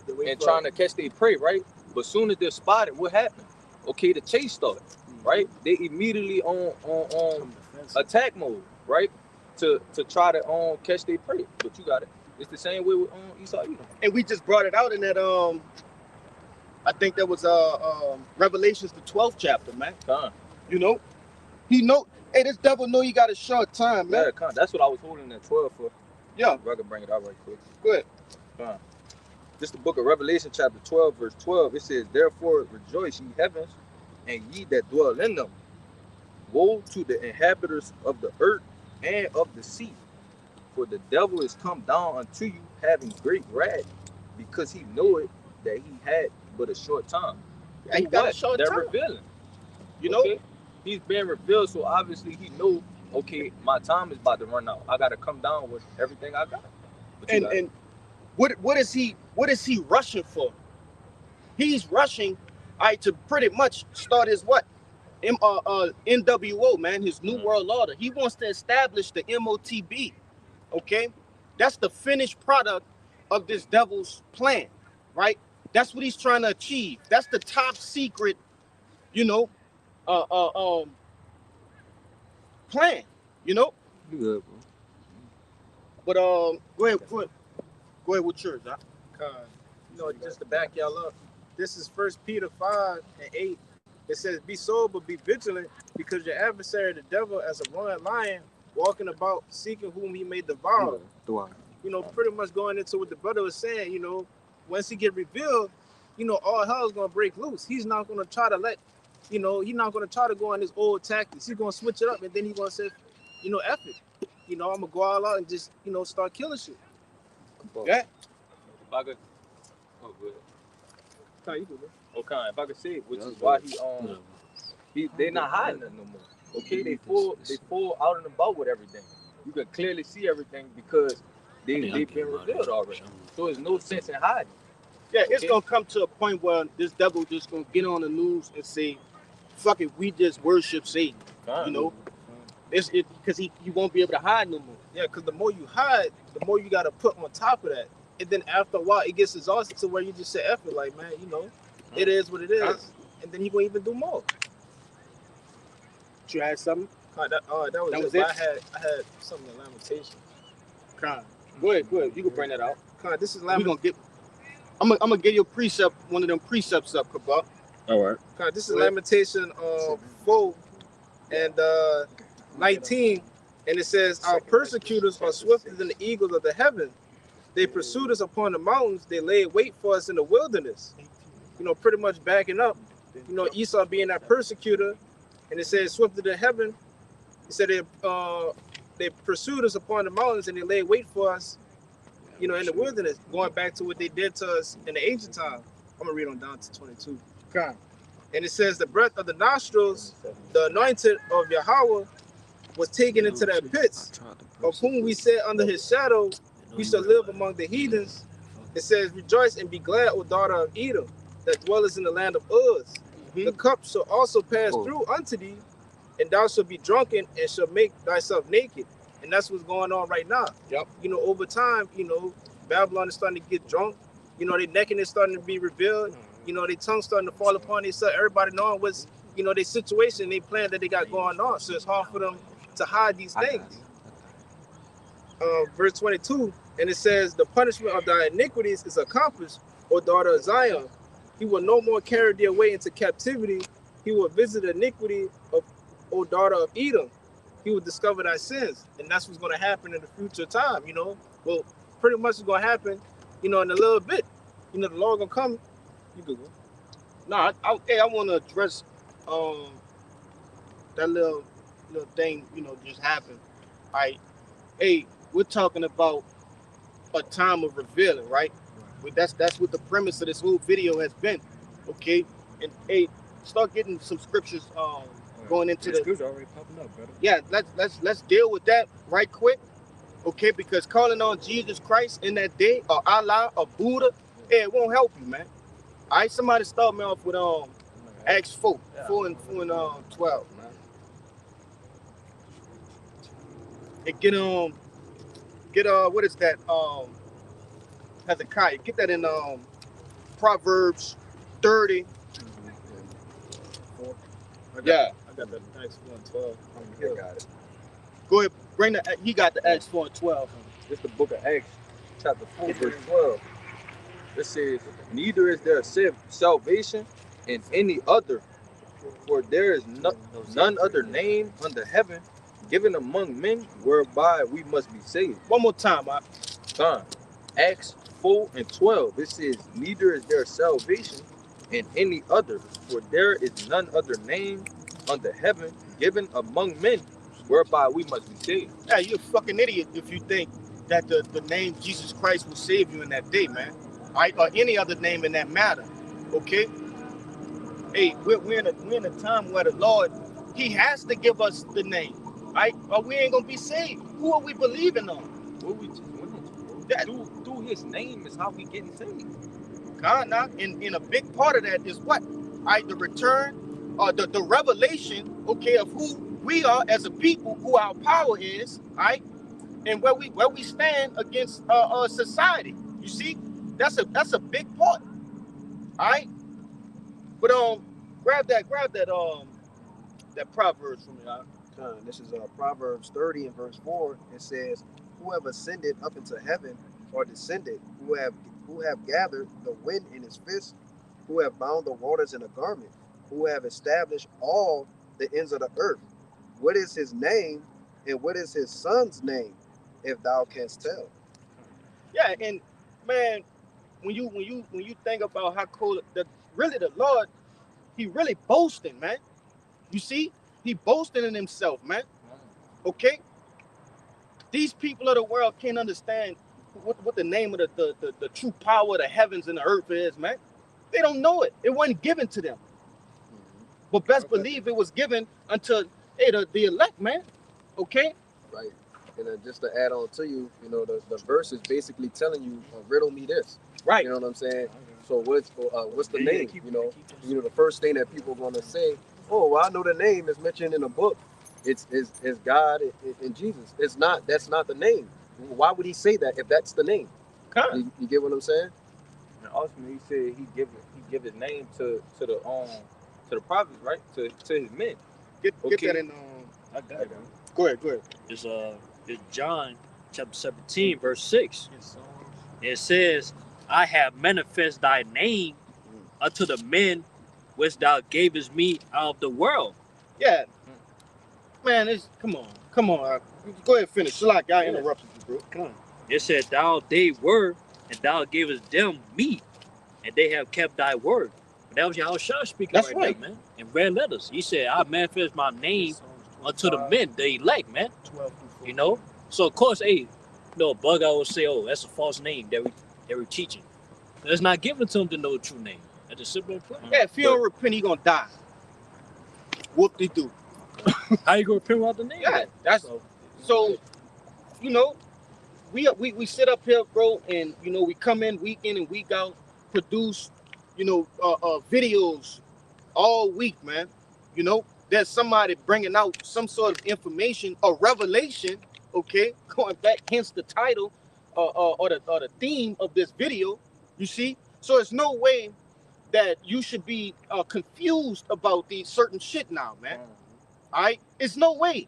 and trying to catch their prey, right? But soon as they're spotted, what happens? Okay, the chase starts, right? They immediately on attack mode, right? To try to catch their prey. But you got it. It's the same way with Esau Edom. And we just brought it out in that I think that was Revelations the 12th chapter, man. You know, hey, this devil know he got a short time, man. Yeah, that's what I was holding at 12 for. Yeah. If I could bring it out right quick. Go ahead. This is the book of Revelation, chapter 12, verse 12. It says, "Therefore rejoice, ye heavens, and ye that dwell in them. Woe to the inhabitants of the earth and of the sea, for the devil is come down unto you, having great wrath, because he knoweth that he had but a short time." Yeah, he got a short They're time. revealing. You know, he's being revealed, so obviously he know, okay, my time is about to run out. I gotta come down with everything I got. and what is he rushing for? He's rushing, to pretty much start his what? NWO, man, his New World Order. He wants to establish the MOTB. Okay, that's the finished product of this devil's plan, right? That's what he's trying to achieve. That's the top secret, you know, plan. You know. You good, bro. But go ahead with yours, huh? You know, just to back y'all up, this is 1 Peter 5:8. It says, "Be sober, be vigilant, because your adversary, the devil, as a roaring lion, walking about seeking whom he may devour." You know, pretty much going into what the brother was saying. You know, once he get revealed, you know, all hell is gonna break loose. He's not gonna try to he's not gonna try to go on his old tactics. He's gonna switch it up, and then he's gonna say, you know, F it. You know, I'm gonna go all out and just, you know, start killing shit. Yeah. If I could, good. Okay, you do, bro. Okay, if I could say it, which is why they're not hiding it no more. Okay, they full out and about with everything. You can clearly see everything because they've been revealed already. So there's no sense in hiding. Yeah, it's gonna come to a point where this devil just gonna get on the news and say, "Fuck it, we just worship Satan." You know, it's because he won't be able to hide no more. Yeah, because the more you hide, the more you gotta put on top of that. And then after a while, it gets exhausted to where you just say, "F it," like, man, you know, it is what it is. And then he won't even do more. You had something? That was it. I had something in Lamentation. Go ahead. You can bring that out. This is I'm gonna get your precept, one of them precepts up, Kabak. All right. This is Lamentation 4, and 19, and it says, our persecutors are swifter than the eagles of the heaven. They pursued us upon the mountains. They laid wait for us in the wilderness. You know, pretty much backing up, you know, Esau being that persecutor. And it says, swifter than heaven. It said they pursued us upon the mountains and they laid wait for us, you know, in the wilderness, going back to what they did to us in the ancient time. I'm going to read on down to 22. Okay. And it says, the breath of the nostrils, the anointed of Yahweh, was taken into that pits, of whom we said under his shadow, we shall live among the heathens. It says, rejoice and be glad, O daughter of Edom, that dwellest in the land of Uz. The cup shall also pass through unto thee, and thou shalt be drunken and shall make thyself naked. And that's what's going on right now. Yep. You know, over time, you know, Babylon is starting to get drunk. You know, their nakedness starting to be revealed. You know, their tongue starting to fall upon themselves. Everybody knowing what's, you know, their situation, they plan that they got going on. So it's hard for them to hide these things. Verse 22, and it says, the punishment of thy iniquities is accomplished, O daughter of Zion. He will no more carry thee away into captivity. He will visit the iniquity of, O daughter of Edom. He will discover thy sins. And that's what's going to happen in the future time, you know. Well, pretty much it's going to happen, you know, in a little bit. You know, the Lord going to come. You good, go. No, I want to address that little thing, you know, just happened. All right. Hey, we're talking about a time of revealing, right? That's what the premise of this whole video has been. Okay. And hey, start getting some scriptures going into the scripture already popping up, brother. Yeah, let's deal with that right quick. Okay, because calling on Jesus Christ in that day, or Allah, or Buddha, it won't help you, man. All right, somebody start me off with Acts 4 and 12, man. And get what is that? Hezekiah, get that in Proverbs 30. Yeah. I got the Acts 4 and 12. I got it. Go ahead, bring the. He got the Acts 4 and 12. It's the book of Acts, chapter 4, verse 12. It says, neither is there salvation in any other, for there is none other name under heaven given among men whereby we must be saved. One more time, Time. Acts 4 and 12. It says, neither is there salvation in any other, for there is none other name under heaven given among men whereby we must be saved. Yeah, you're a fucking idiot if you think that the name Jesus Christ will save you in that day, man. All right, or any other name in that matter. Okay. Hey, we're in a time where the Lord, He has to give us the name, right? Or we ain't gonna be saved. Who are we believing on? What we just went into, bro. Through His name is how we getting saved. God, now, in a big part of that is what? All right, the return, or the revelation, okay, of who we are as a people, who our power is, all right, and where we stand against society. You see, that's a big part. All right, but grab that Proverbs from me. This is Proverbs 30 and verse 4. It says, "Who have ascended up into heaven, or descended? Who have gathered the wind in his fist? Who have bound the waters in a garment? Who have established all the ends of the earth? What is his name, and what is his son's name, if thou canst tell?" Yeah, and man, when you think about how cool the Lord, He really boasting, man. You see, He boasting in Himself, man. Okay, these people of the world can't understand what the name of the true power of the heavens and the earth is, man. They don't know it. It wasn't given to them. But best believe it was given unto the elect, man. Okay? Right. And just to add on to you, you know, the verse is basically telling you, riddle me this. Right. You know what I'm saying? So what's the name? You know, the first thing that people are going to say, oh, well, I know the name is mentioned in the book. It's God and Jesus. That's not the name. Why would He say that if that's the name? You get what I'm saying? And ultimately, He said He give His name to the prophets, right? To His men. Get that in. I got it. Go ahead. It's John chapter 17, verse 6. It says, I have manifest thy name unto the men which thou gavest me out of the world. Yeah. man, it's come on. Go ahead, finish. Like I interrupted you, bro. Come on. It said, "Thou they were, and thou gavest them meat, and they have kept thy word." But that was Yahushua speaking That's right there, man. In red letters, he said, "I manifest my name unto the men, the elect, man." 12 through You know. So of course, hey, no bug out will say, "Oh, that's a false name that we're teaching." It's not given to them to know the true name. That's just simple and plain. Yeah, if you don't repent, he gonna die. Whoop de do. How you gonna repent without the name? Yeah, that's so. You know, we sit up here, bro, and you know we come in week in and week out, produce, you know, videos all week, man. You know, there's somebody bringing out some sort of information or revelation. Okay, going back, hence the title, or the theme of this video. You see, so it's no way that you should be confused about these certain shit now, man. All right, it's no way.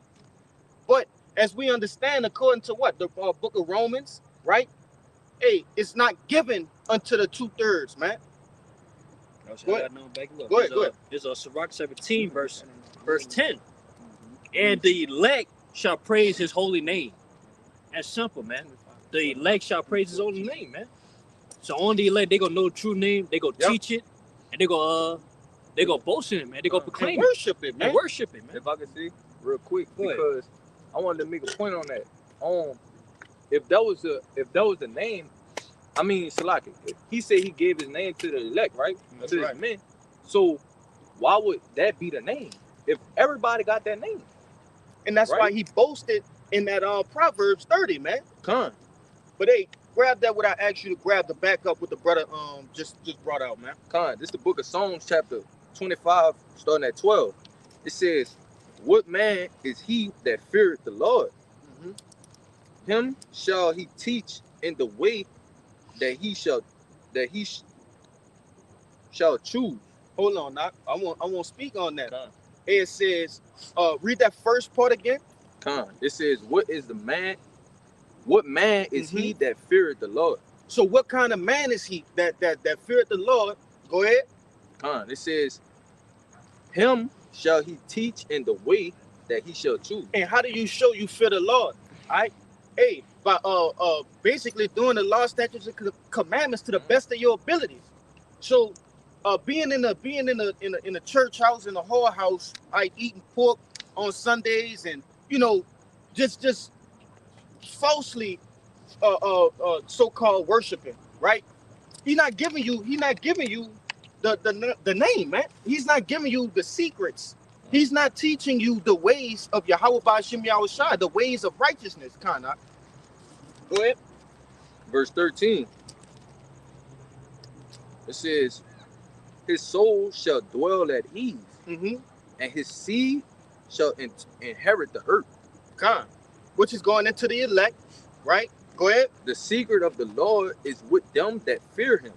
But as we understand, according to what the book of Romans, right? Hey, it's not given unto the 2/3, man. Go ahead. Go ahead. It's Sirach 17, verse 10. And the elect shall praise his holy name. That's simple, man. The elect shall praise his holy name, man. So on the elect, they gonna know the true name, they gonna teach it, and they gonna boast in it, man. They gonna proclaim and worship it, man. And worship it, man. If I could see real quick, Go ahead. because I wanted to make a point on that. If that was the name, I mean, Salaki, he said he gave his name to the elect, right? That's to right. his men. So why would that be the name? If everybody got that name, And that's Right. why he boasted in that Proverbs 30, man. Con. But hey, grab that what I asked you to grab, the backup with the brother just brought out, man. Con, this is the book of Psalms, chapter 25, starting at 12. It says, "What man is he that feareth the Lord? Him shall he teach in the way that he shall choose." Hold on, Knock. I won't speak on that. Con. It says, read that first part again. Con. It says, What man is he that feareth the Lord? So what kind of man is he that feareth the Lord? Go ahead. Con. It says, "Him shall he teach in the way that he shall choose." And how do you show you fear the Lord? All right. Hey, by basically doing the law, statutes, and commandments to the best of your abilities. So being in a church house, in a whorehouse, eating pork on Sundays, and you know, just falsely so-called worshiping, right? He's not giving you the name, man. He's not giving you the secrets. He's not teaching you the ways of Yahweh Ba'ashem Yahushua, the ways of righteousness, kind of. Go ahead. Verse 13. It says, "His soul shall dwell at ease, Mm-hmm. and his seed shall inherit the earth. Which is going into the elect, right? Go ahead. The secret of the Lord is with them that fear him,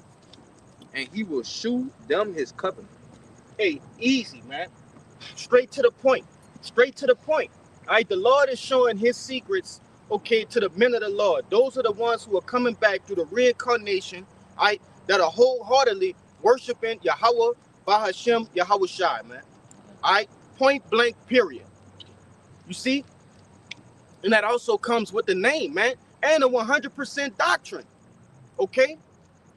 and he will shew them his covenant." Hey, easy, man. Straight to the point. Straight to the point. All right, the Lord is showing his secrets, okay, to the men of the Lord. Those are the ones who are coming back through the reincarnation, all right, that are wholeheartedly worshiping Yahweh, Bahashem, Yahushua, man. All right, point blank, period. You see? And that also comes with the name, man, and a 100% doctrine, okay?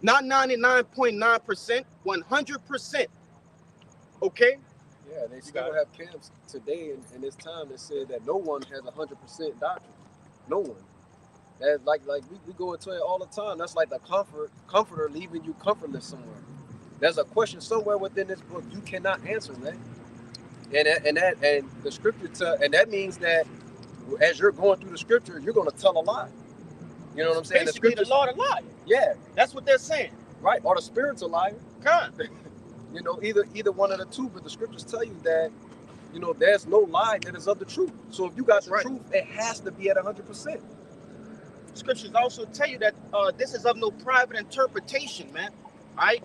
Not 99.9%, 100%, okay? Yeah, they still have camps today in this time that said that no one has 100% doctrine. No one. That like we go into it all the time. That's like the comforter leaving you comfortless somewhere. There's a question somewhere within this book you cannot answer, man. And the scripture and that means that as you're going through the scripture, you're gonna tell a lie. You know what I'm saying? Basically, the Lord a liar. Yeah, that's what they're saying. Right, or the spirit's a liar. God. You know, either one of the two, but the scriptures tell you that, you know, there's no lie that is of the truth. So if you got the truth, it has to be at 100%. Scriptures also tell you that this is of no private interpretation, man. All right,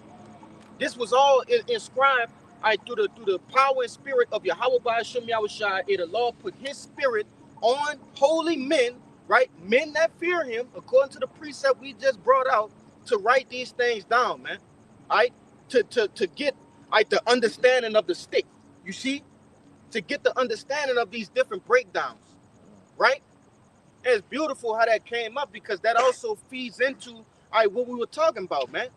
this was all inscribed, all right, through the power and spirit of Yahweh Ba'ashem Yahushua. The Lord put His spirit on holy men, right? Men that fear Him, according to the precept we just brought out, to write these things down, man. All right. To get the understanding of the stick. You see? to get the understanding of these different breakdowns, right? And it's beautiful how that came up because that also feeds into what we were talking about, man.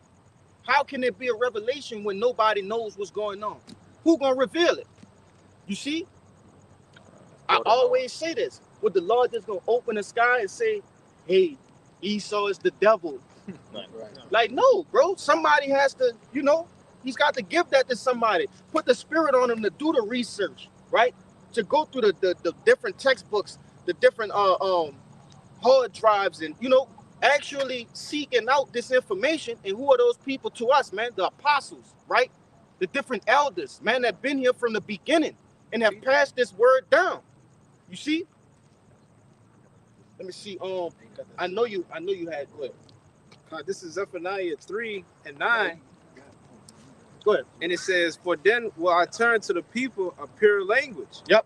How can there be a revelation when nobody knows what's going on? Who gonna reveal it? You see? I always say this. Would the Lord just gonna open the sky and say, hey, Esau is the devil? Like, no, bro. Somebody has to, he's got to give that to somebody. Put the spirit on him to do the research, right? To go through the different textbooks, the different hard drives, and actually seeking out this information. And who are those people to us, man? The apostles, right? The different elders, man, that been here from the beginning and have passed this word down. You see? Let me see. I know you had good. This is Zephaniah 3:9. Go ahead. And it says, "For then will I turn to the people a pure language." Yep.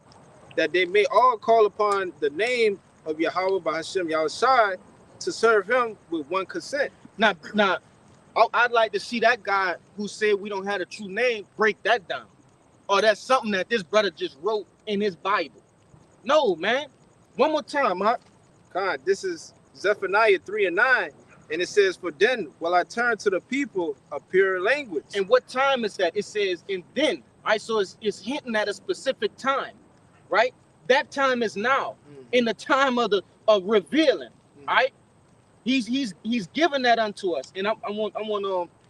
That they may all call upon the name of Yahweh by Hashem Yahushai to serve him with one consent. Now, I'd like to see that guy who said we don't have a true name break that down. Or that's something that this brother just wrote in his Bible. No, man. One more time, Mark. God, this is Zephaniah 3:9. And it says, "For then will I turn to the people a pure language." And what time is that? It says, and then, right? So it's hinting at a specific time, right? That time is now, in the time of revealing, right? He's given that unto us. And I want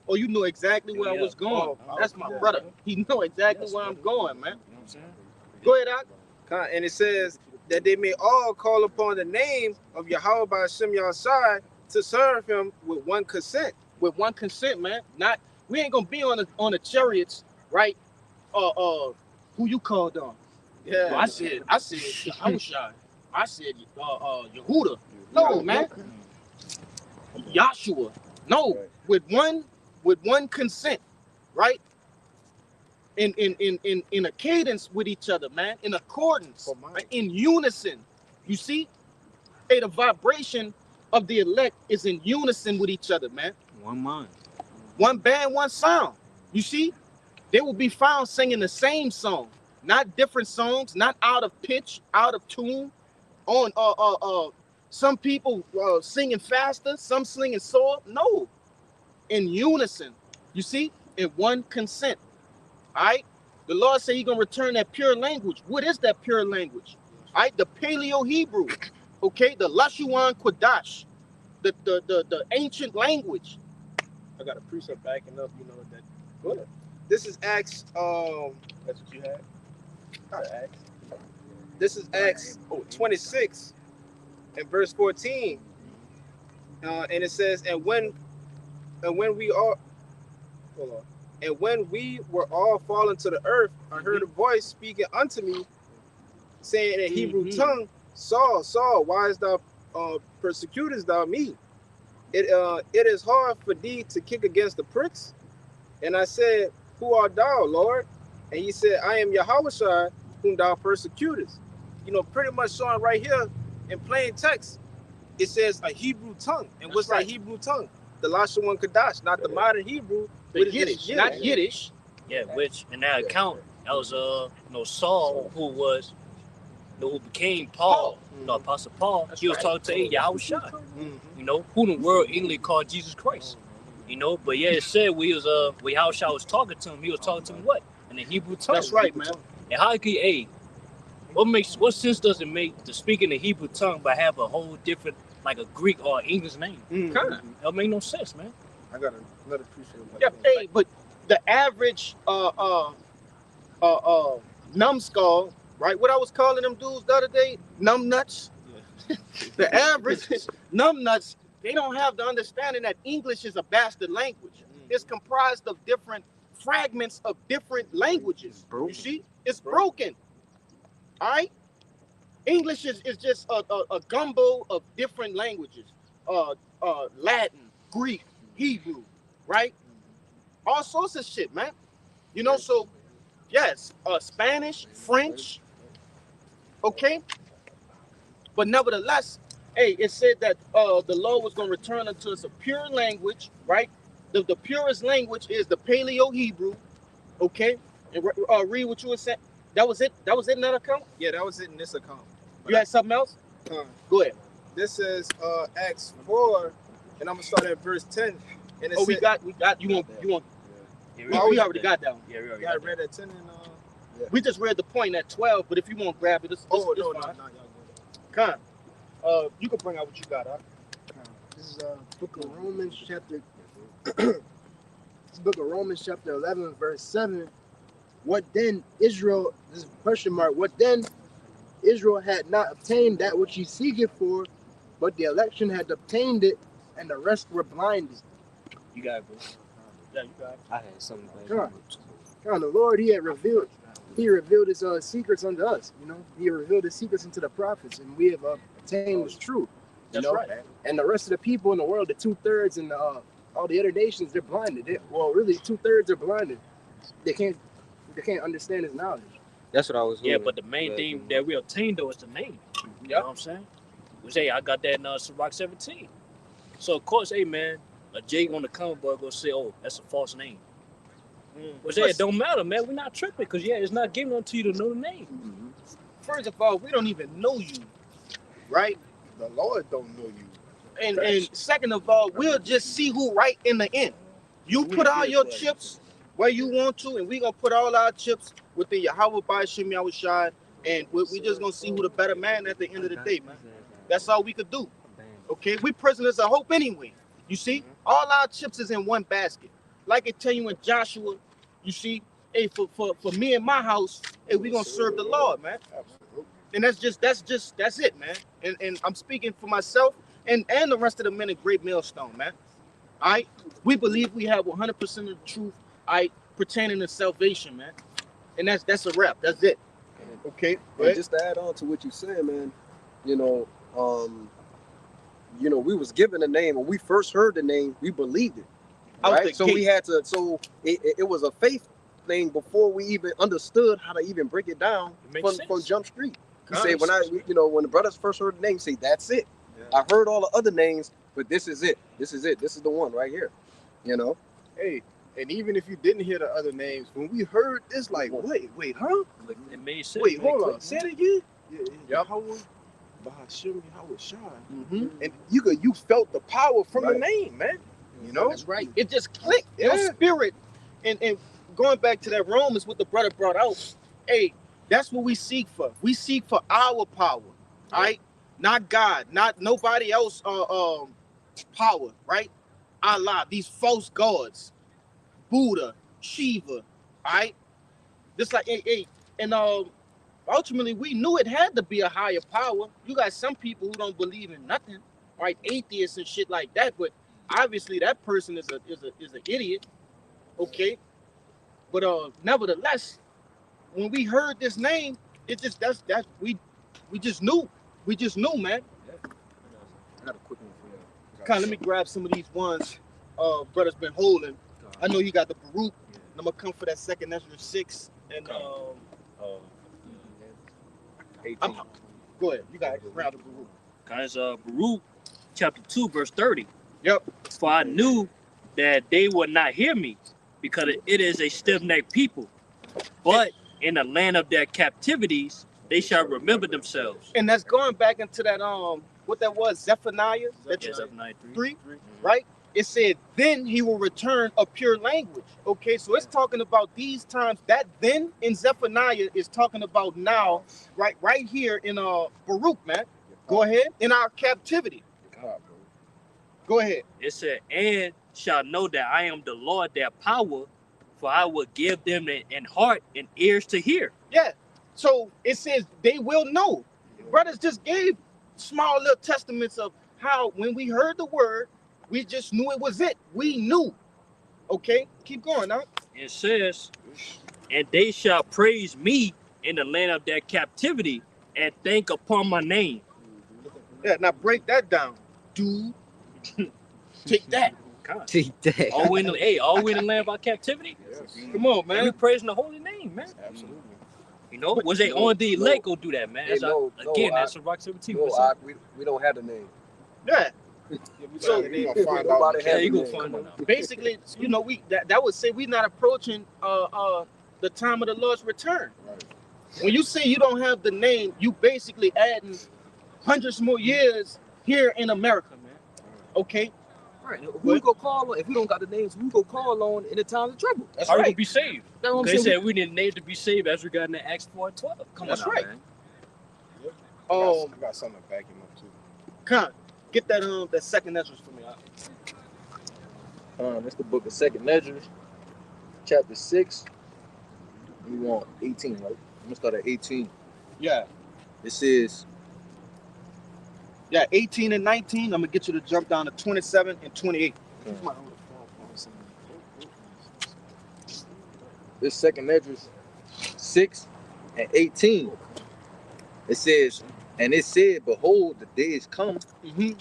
oh, you know exactly where I was going. That's my brother. He know exactly where I'm going, man. Go ahead, Ak. And it says that they may all call upon the name of Yahweh by Hashem Yahushai to serve him with one consent. With one consent, man. We ain't gonna be on the chariots, right? Who you called on? Yeah. Well, I said I was shy. I said Yehuda. No, man. Joshua. No, with one consent, right? In a cadence with each other, man. In accordance, right? In unison. You see? Hey, the vibration of the elect is in unison with each other, man. One mind. One band, one sound. You see? They will be found singing the same song, not different songs, not out of pitch, out of tune. Some people singing faster, some singing slower. No, in unison. You see? In one consent. All right? The Lord said He's gonna return that pure language. What is that pure language? All right, the Paleo Hebrew. Okay, the Lashuan Kodash, the ancient language. I got a precept backing up, that. Good. This is Acts. That's what you had. Acts. This is Acts 26 and verse 14. And it says, and when we were all fallen to the earth, I heard a voice speaking unto me, saying in Hebrew tongue, Saul, Saul, why is thou persecutest thou me? It is hard for thee to kick against the pricks. And I said, who art thou, Lord? And he said, I am Yahushua, whom thou persecutest. Pretty much showing right here in plain text, it says a Hebrew tongue. And That's what's right. that Hebrew tongue? The Lashawan Kadash, not the modern Hebrew. The Yiddish, not Yiddish. Yeah, which in that account, that was Saul, who became Paul, Apostle Paul. That's he was right. talking to Yahushua, who the world English called Jesus Christ. But yeah, it said when Yahushua was talking to him, he was talking to him what? In the Hebrew tongue. That's right, man. And how could what sense does it make to speak in the Hebrew tongue but have a whole different, like a Greek or English name? Kinda. That make no sense, man. I got another precept. Yeah, hey, but the average numbskull, right? What I was calling them dudes the other day, numbnuts. Yeah. The average numbnuts, they don't have the understanding that English is a bastard language. It's comprised of different fragments of different languages. You see? It's broken. All right? English is just a gumbo of different languages. Latin, Greek, Hebrew, right? All sorts of shit, man. So yes, Spanish, French, okay? But nevertheless, hey, it said that the Lord was going to return unto us a pure language, right? The purest language is the Paleo Hebrew, okay? And read what you were saying. That was it. That was it in that account. Yeah, that was it in this account. You had something else? Go ahead. This says Acts 4, and I'm gonna start at verse 10. And it Oh, we said- got. You want? Yeah, We already got that one. Yeah, we already Yeah, I got that. read at 10 and We just read the point at 12, but if you want to grab it, it's no, fine. y'all Con. You can bring out what you got, huh? This is book of Romans chapter. This book of Romans chapter 11 verse 7. What then Israel? This is a question mark. What then Israel had not obtained that which he seeketh for, but the election had obtained it, and the rest were blinded. You got it, bro. Yeah, you got it. I had something. Come on, the Lord, He revealed His secrets unto us. You know, He revealed His secrets unto the prophets, and we have obtained what's true. That's know? right. And the rest of the people in the world, the 2/3 and all the other nations, they're blinded. Really, 2/3 are blinded. They can't understand His knowledge. That's what I was. Yeah, doing. but the main thing that we obtained though is the name. You know what I'm saying? Which, hey, I got that in Sirach 17. So of course, hey man, a J on the comic book gonna say, oh, that's a false name. Which, hey, it don't matter, man. We're not tripping because it's not giving unto you to know the name. First of all, we don't even know you, right? The Lord don't know you. And second of all, we'll just see who right in the end. You put all your chips where you want to, and we gonna put all our chips within Yahweh by Shem Yahushai, and we just gonna see who the better man at the end of the day, man. That's all we could do. Okay, we prisoners of hope anyway. You see, all our chips is in one basket. Like it tell you in Joshua, you see, hey, for me and my house, hey, we gonna serve the Lord, man. And that's it, man. And I'm speaking for myself and the rest of the men in Great Millstone, man. All right, we believe we have 100% of the truth, all right, pertaining to salvation, man. And that's a wrap. That's it. Okay. And just to add on to what you said, man, we was given a name. When we first heard the name, we believed it. Right? So we had to. So it was a faith thing before we even understood how to even break it down from Jump Street. He said when when the brothers first heard the name, say that's it. Yeah. I heard all the other names, but this is it. This is it. This is the one right here. You know. Hey, and even if you didn't hear the other names, when we heard this, like, wait, huh? It made sense. Wait, hold on. Say it again. Yeah. Bahashim Yahushai. And you felt the power from the name, man. You know? That's right. It just clicked. Your spirit. And going back to that Romans, what the brother brought out, hey, that's what we seek for. We seek for our power, all right? Not God, not nobody else power, right? Allah, these false gods, Buddha, Shiva, all right? Just like, hey, and ultimately we knew it had to be a higher power. You got some people who don't believe in nothing, right? Atheists and shit like that, but obviously that person is an idiot, okay? But nevertheless, when we heard this name, it just we just knew. We just knew, man. I got a quick one for you. Kind of, let me grab some of these ones brother's been holding. I know you got the Baruch. I'm gonna come for that second Ezra 6 and go ahead. You got it. Grab the Baruch. Guys, Baruch chapter 2 verse 30. Yep. For I knew that they would not hear me, because it is a stiff-necked people. But in the land of their captivities, they shall remember themselves. And that's going back into that what that was, Zephaniah. That's Zephaniah 3, right? It said, then he will return a pure language. Okay, so it's talking about these times. That then in Zephaniah is talking about now, right here in Baruch, man. Go ahead. In our captivity. Go ahead. It said, and shall know that I am the Lord their power, for I will give them an heart and ears to hear. Yeah. So it says they will know. Brothers just gave small little testaments of how when we heard the word, we just knew it was it. We knew. Okay, keep going now. It says, and they shall praise me in the land of their captivity and think upon my name. Yeah, now break that down, dude. Take that. God. Take that. All we in the land of our captivity? Yes. Come on, man. And we praising the holy name, man. Absolutely. You know, was they on the elect go do that, man? Hey, That's Sirach 17. We don't have the name. Yeah. So you gonna find out. Yeah, you gonna find out. Basically, you know, that would say we're not approaching the time of the Lord's return. Right. When you say you don't have the name, you basically adding hundreds more years here in America, man. Okay? Right. Who we go call on if we don't got the names? Who we go call on in the time of trouble? That's Are we right. gonna be saved? That's what I'm They saying. said we need a name to be saved as regarding the Acts 4:12. Come on, That's now, right. man. I got something to back him up too. Con, get that second Ezra for me. That's the book of 2nd Ezra, chapter 6. We want 18, right? I'm gonna start at 18. Yeah. It says, 18 and 19. I'm gonna get you to jump down to 27 and 28. this 2nd Ezra 6 and 18. It says, and it said, behold, the days come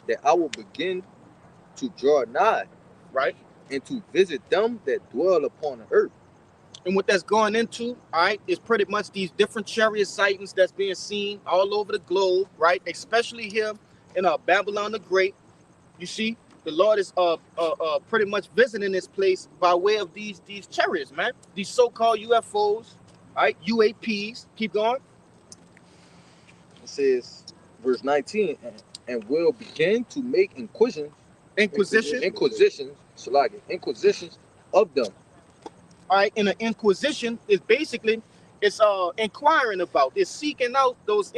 that I will begin to draw nigh, right, and to visit them that dwell upon the earth. And what that's going into, all right, is pretty much these different chariot sightings that's being seen all over the globe, right? Especially here in Babylon the Great. You see, the Lord is pretty much visiting this place by way of these chariots, man. These so-called UFOs, all right, UAPs. Keep going. It says, verse 19, and will begin to make inquisitions of them. All right, and an inquisition is basically inquiring about, it's seeking out those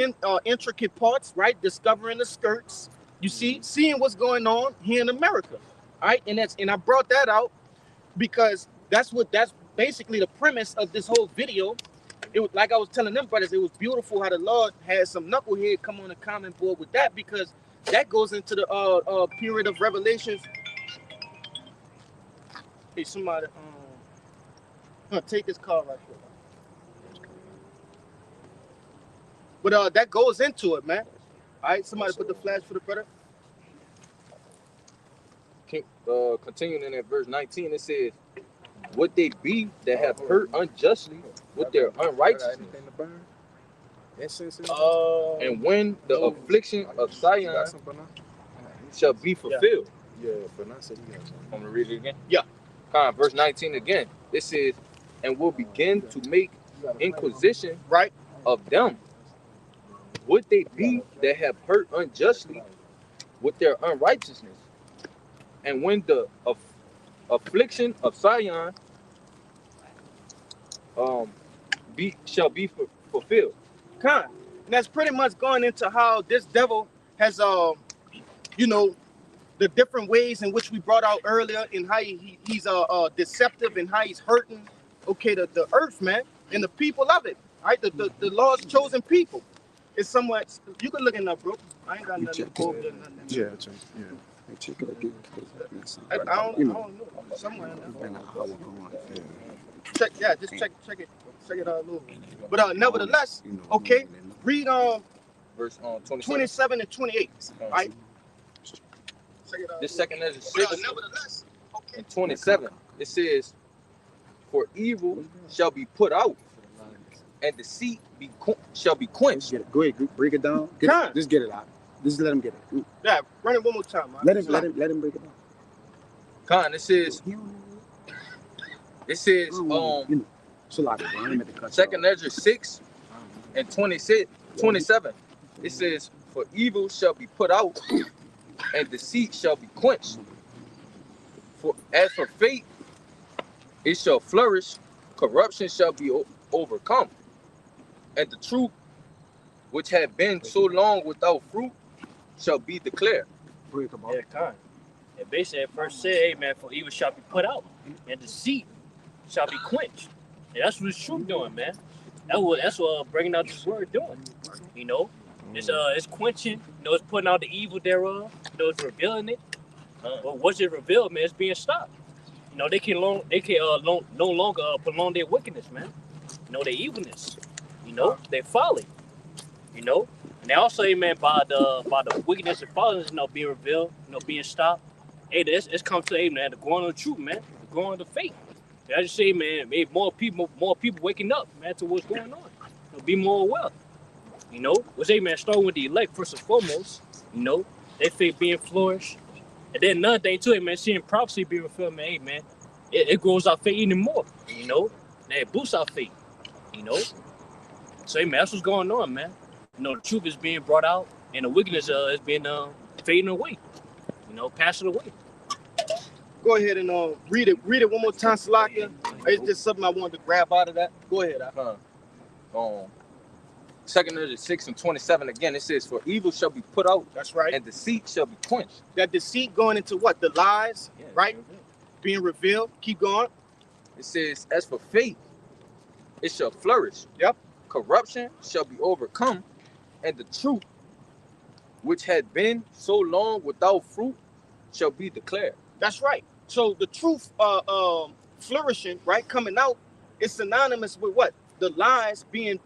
intricate parts, right? Discovering the skirts, you see, seeing what's going on here in America, all right? And I brought that out because that's basically the premise of this whole video. It was like I was telling them brothers, it was beautiful how the Lord had some knucklehead come on the comment board with that, because that goes into the period of Revelations. Hey, somebody, take this call right quick. But that goes into it, man. All right, somebody put the flash for the brother. Continuing in at verse 19, it says, would they be that have hurt unjustly with their unrighteousness? And when the affliction of Zion shall be fulfilled. But not said he got something. I'm gonna read it again. Yeah. Verse 19 again. It says, and will begin to make inquisition right of them. Would they be that have hurt unjustly with their unrighteousness? And when the affliction of Zion shall be fulfilled. And that's pretty much going into how this devil has the different ways in which we brought out earlier, and how he's deceptive, and how he's hurting the earth, man, and the people of it, right? The Lord's chosen people. It's somewhat, you can look in that, bro. I ain't got nothing to quote. Yeah, check it again. I don't know. Somewhere in there. Check, yeah, just check it. Check it out a little. But nevertheless, okay, read verse 27 and 28. Right? This 2nd Ezra 6 and 27. It says, for evil shall be put out, and deceit shall be quenched. Go ahead, break it down. Just get it out. Just let him get it. Yeah, run it one more time, man. Let him break it down. It says, 2nd Ezra 6 and 27. It says, for evil shall be put out, and deceit shall be quenched. For as for faith, it shall flourish, corruption shall be overcome, and the truth, which had been so long without fruit, shall be declared. Yeah, kind. And basically at first said, hey man, for evil shall be put out, and deceit shall be quenched. And that's what it's truth doing, man. That's what bringing out this word doing. You know, it's quenching. You know, it's putting out the evil thereof. You know, it's revealing it. But once it revealed, man, it's being stopped. You know, they can no longer prolong their wickedness, man. You know, their evilness. You know, their folly. You know, and they also, man, by the wickedness and folly, you know, being revealed, you know, being stopped. Hey, it's come to, hey, man, the growing of the truth, man, the growing of the faith. I just say, man, hey, more people waking up, man, to what's going on. You know, be more aware. You know, was man, starting with the elect first and foremost. You know, their faith being flourished, and then another thing too, man, seeing prophecy being fulfilled, man, hey, man, it grows our faith even more. You know, and it boosts our faith. You know, So, hey, man, that's what's going on, man. You know, the truth is being brought out, and the wickedness is being fading away. You know, passing away. Go ahead and read it one more time, Salakia. It's just something I wanted to grab out of that. Go ahead. Second Ezra 6 and 27 again, it says, for evil shall be put out. That's right. And deceit shall be quenched. That deceit going into what? The lies, right? Being revealed. Keep going. It says, as for faith, it shall flourish. Yep. Corruption shall be overcome, and the truth, which had been so long without fruit, shall be declared. That's right. So the truth flourishing, right, coming out, is synonymous with what? The lies being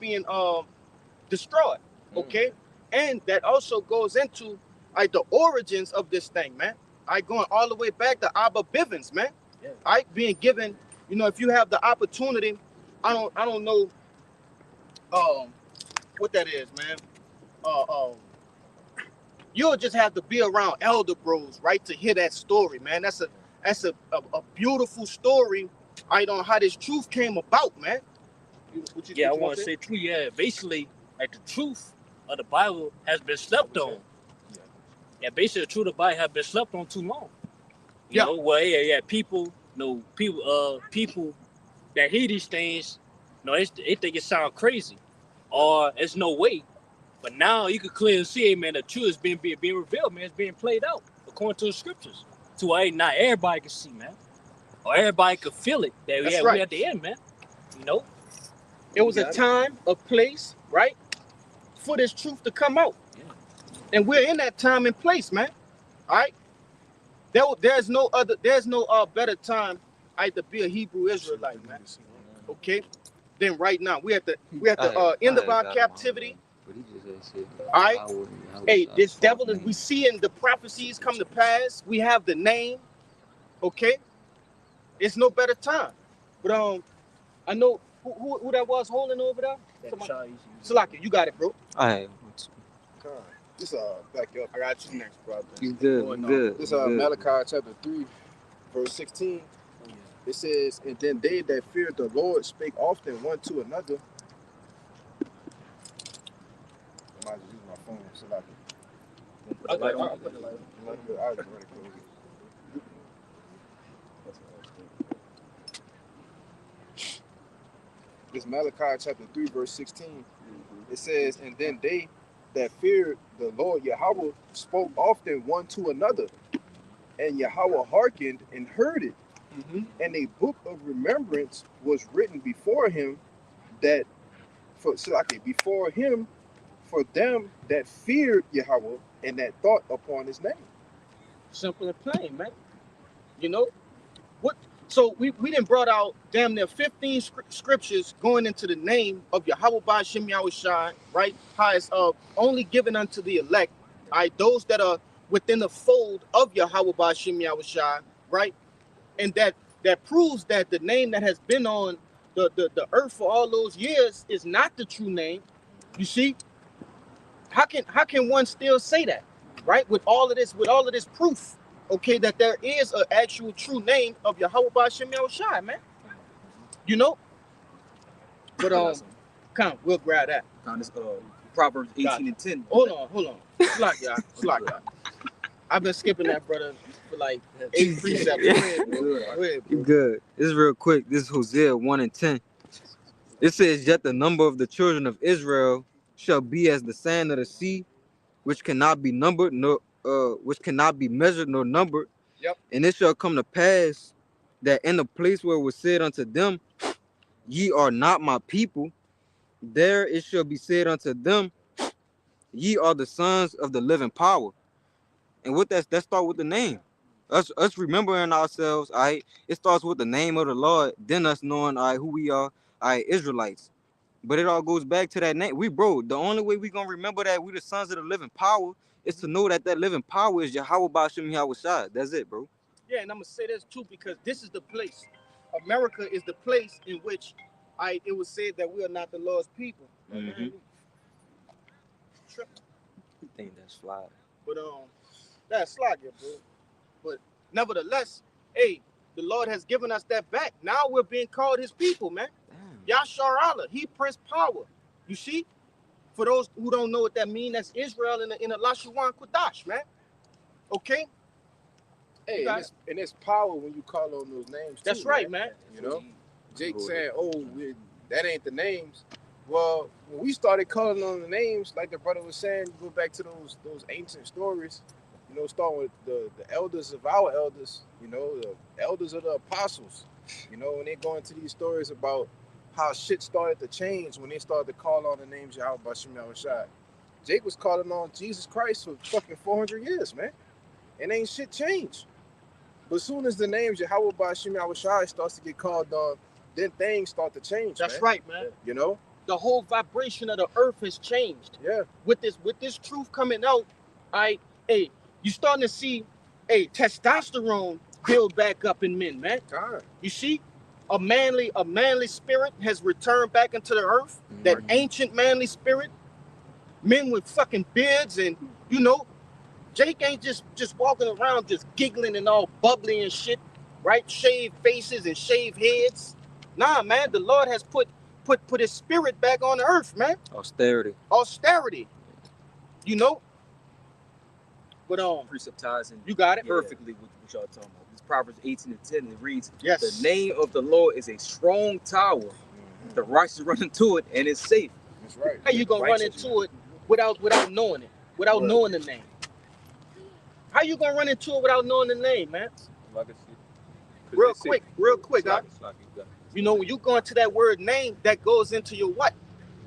destroyed. Okay? And that also goes into like the origins of this thing, man. Going all the way back to Abba Bivens, man. Yeah. Being given, you know, if you have the opportunity, I don't know what that is, man. You'll just have to be around elder bros, right, to hear that story, man. That's a beautiful story, right, on how this truth came about, man. I want to say too, basically, like the truth of the Bible has been slept on. Yeah, basically the truth of the Bible has been slept on too long. You know, well, people that hear these things, you know, they think it sounds crazy, or there's no way. But now you can clearly see, man, the truth is being revealed, man. It's being played out according to the scriptures. To where not everybody can see, man, or everybody can feel it. That we at the end, man. You know, it was a time, a place, right, for this truth to come out, and we're in that time and place, man. All right. There's no better time, to be a Hebrew Israelite, man. Okay. Then right now we at the end of our captivity. All right. Hey, this devil is we seeing the prophecies come to pass. We have the name. Okay. It's no better time. But I know who that was holding over there. Salaki, you got it, bro. All right. This back up. I got you next, brother. You good? This Malachi chapter 3, verse 16. It says, and then they that feared the Lord spake often one to another. I might just use my phone so I can. I'll put the light on. I'll just run it close. This Malachi chapter 3, verse 16. It says, and then they that feared the Lord Yahweh spoke often one to another, and Yahweh hearkened and heard it. And a book of remembrance was written before him before him for them that feared Yahweh and that thought upon his name. Simple and plain, man. You know what? So we done brought out damn near 15 scriptures going into the name of Yahweh Ba'ashem Yahushai, right? How it's only given unto the elect, right? Those that are within the fold of Yahweh Ba'ashem Yahushai, right? And that proves that the name that has been on the earth for all those years is not the true name. You see, how can one still say that, right? With all of this proof, okay, that there is an actual true name of Yahweh Ba'ashem Yahushai, man. You know. But we'll grab that. Proverbs 18 and 10. Hold on. Slack, y'all. I've been skipping that, brother, for like 8 precepts. Go ahead. You good. This is real quick. This is Hosea 1 and 10. It says, yet the number of the children of Israel shall be as the sand of the sea, which cannot be numbered, which cannot be measured nor numbered. Yep. And it shall come to pass that in the place where it was said unto them, ye are not my people, there it shall be said unto them, ye are the sons of the living power. And with that, let's start with the name. Us remembering ourselves, all right? It starts with the name of the Lord, then us knowing, all right, who we are, all right, Israelites. But it all goes back to that name. The only way we gonna remember that we the sons of the living power is to know that living power is Yahweh Ba'ashem Yahushai. That's it, bro. Yeah, and I'm gonna say this too, because this is the place. America is the place in which it was said that we are not the Lord's people. I think that's fly. But that's sloggy, bro. But nevertheless, hey, the Lord has given us that back. Now we're being called his people, man. Yashar Allah, he Prince Power. You see? For those who don't know what that means, that's Israel in the Lashawan Kodash, man. Okay? Hey, and it's power when you call on those names. That's too, right, man. You know, Jake saying, "Oh, that ain't the names." Well, when we started calling on the names, like the brother was saying, you go back to those ancient stories. You know, starting with the elders of our elders. You know, the elders of the apostles. You know, when they go into these stories about how shit started to change when they started to call on the names Yahweh Bashim Yahushai. Jake was calling on Jesus Christ for fucking 400 years, man, and ain't shit changed. But as soon as the names Yahweh Bashim Yahushai starts to get called on, then things start to change. That's right, man. You know, the whole vibration of the earth has changed. Yeah. With this truth coming out, you starting to see testosterone build back up in men, man. You see, a manly spirit has returned back into the earth. That ancient manly spirit. Men with fucking beards, and you know, Jake ain't just walking around just giggling and all bubbly and shit, right? Shaved faces and shaved heads. Nah, man, the Lord has put his spirit back on the earth, man. Austerity. You know. But preceptizing you got it perfectly what y'all talking about. This Proverbs 18 and 10, it reads, yes, the name of the Lord is a strong tower. The righteous run into it and it's safe. That's right. How you gonna run into it without knowing it, without knowing the name? How you gonna run into it without knowing the name, man? Real quick, you know, when you go into that word name, that goes into your what?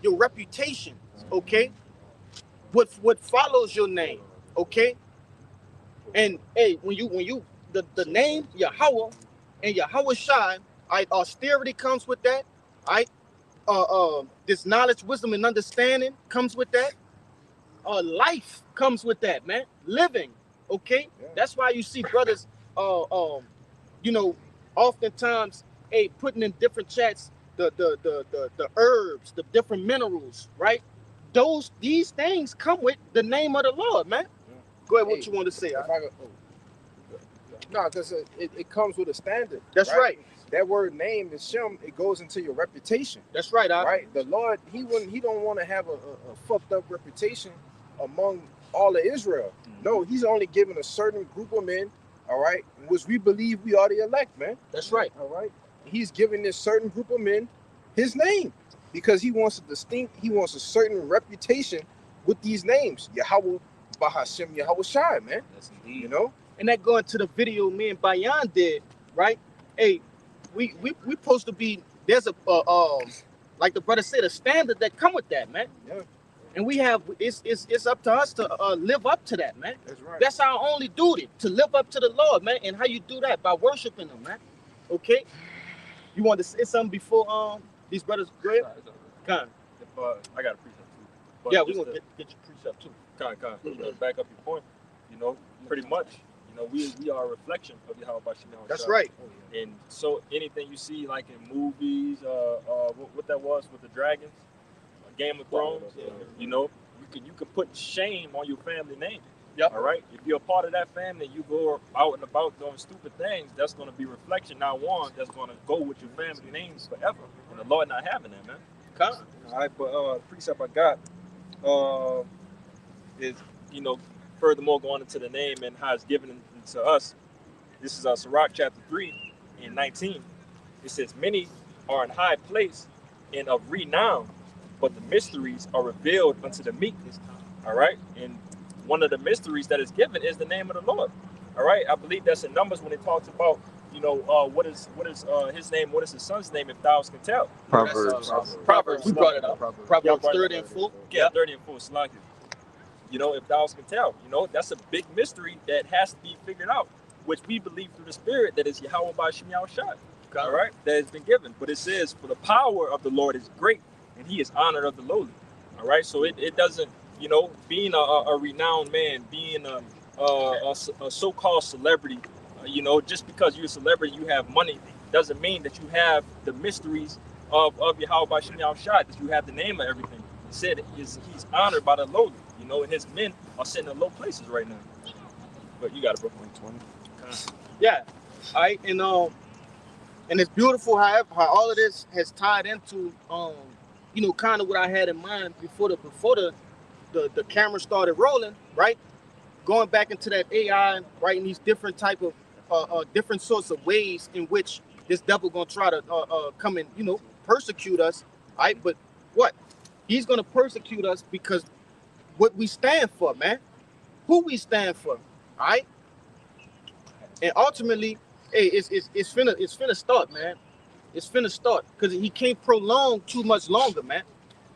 Your reputation, okay? What follows your name, okay? And when you the name Yahweh and Yahweh Shai, austerity comes with that, this knowledge, wisdom, and understanding comes with that. Life comes with that, man. Living, okay? Yeah. That's why you see brothers, you know, oftentimes, putting in different chats the herbs, the different minerals, right? These things come with the name of the Lord, man. Yeah. Go ahead, what you want to say? No, because it comes with a standard. That's right. That word name is Shem. It goes into your reputation. That's right. Right. The Lord, He don't want to have a fucked up reputation among all of Israel. Mm-hmm. No, He's only given a certain group of men. All right, which we believe we are the elect, man. That's right. All right. He's giving this certain group of men His name because He wants a certain reputation with these names. Yahweh, Bahashem, Yahweh Shai, man. That's indeed. You know. And that going to the video me and Bayan did, right? We supposed to be, there's a like the brother said, a standard that come with that, man. Yeah. And we have it's up to us to live up to that, man. That's right. That's our only duty, to live up to the Lord, man. And how you do that? By worshiping Him, man. Okay. You want to say something before these brothers go ahead? Con. I got a precept too. But yeah, we gonna get your precept too. Con. Back up your point. You know, pretty much. You know, we are a reflection of Yahweh Bashim Yahushai. That's right. And so anything you see like in movies, what that was with the dragons, Game of Thrones, you know, you can put shame on your family name. Yep. All right. If you're a part of that family, you go out and about doing stupid things, that's going to be reflection. Now one that's going to go with your family names forever. And the Lord not having that, man. Come. All right, but the precept I got is, you know, furthermore going into the name and how it's given to us. This is Sirach chapter 3 and 19. It says, many are in high place and of renown, but the mysteries are revealed unto the meek. All right. And one of the mysteries that is given is the name of the Lord. All right. I believe that's in Numbers when it talks about, you know, what is his name? What is his son's name? If thou can tell. Proverbs. We brought it up. Proverbs 30 and 4. Yeah, 30 and 4. Slack it. You know, if thou can tell, you know, that's a big mystery that has to be figured out, which we believe through the Spirit that is Yahweh Bashim Yahushai. All right, that has been given. But it says, for the power of the Lord is great, and He is honored of the lowly. All right, so it doesn't, you know, being a renowned man, being a so-called celebrity, you know, just because you're a celebrity, you have money, doesn't mean that you have the mysteries of Yahweh Bashim Yahushai, that you have the name of everything. He said He's honored by the lowly. You know, and His men are sitting in low places right now. But you got it, bro. 20. Yeah. All right. And it's beautiful how all of this has tied into you know, kind of what I had in mind before the camera started rolling, right? Going back into that AI, right, and these different type of different sorts of ways in which this devil gonna try to come and, you know, persecute us, right? But what? He's gonna persecute us because what we stand for, man. Who we stand for, all right? And ultimately, hey, it's finna start, man. It's finna start because he can't prolong too much longer, man.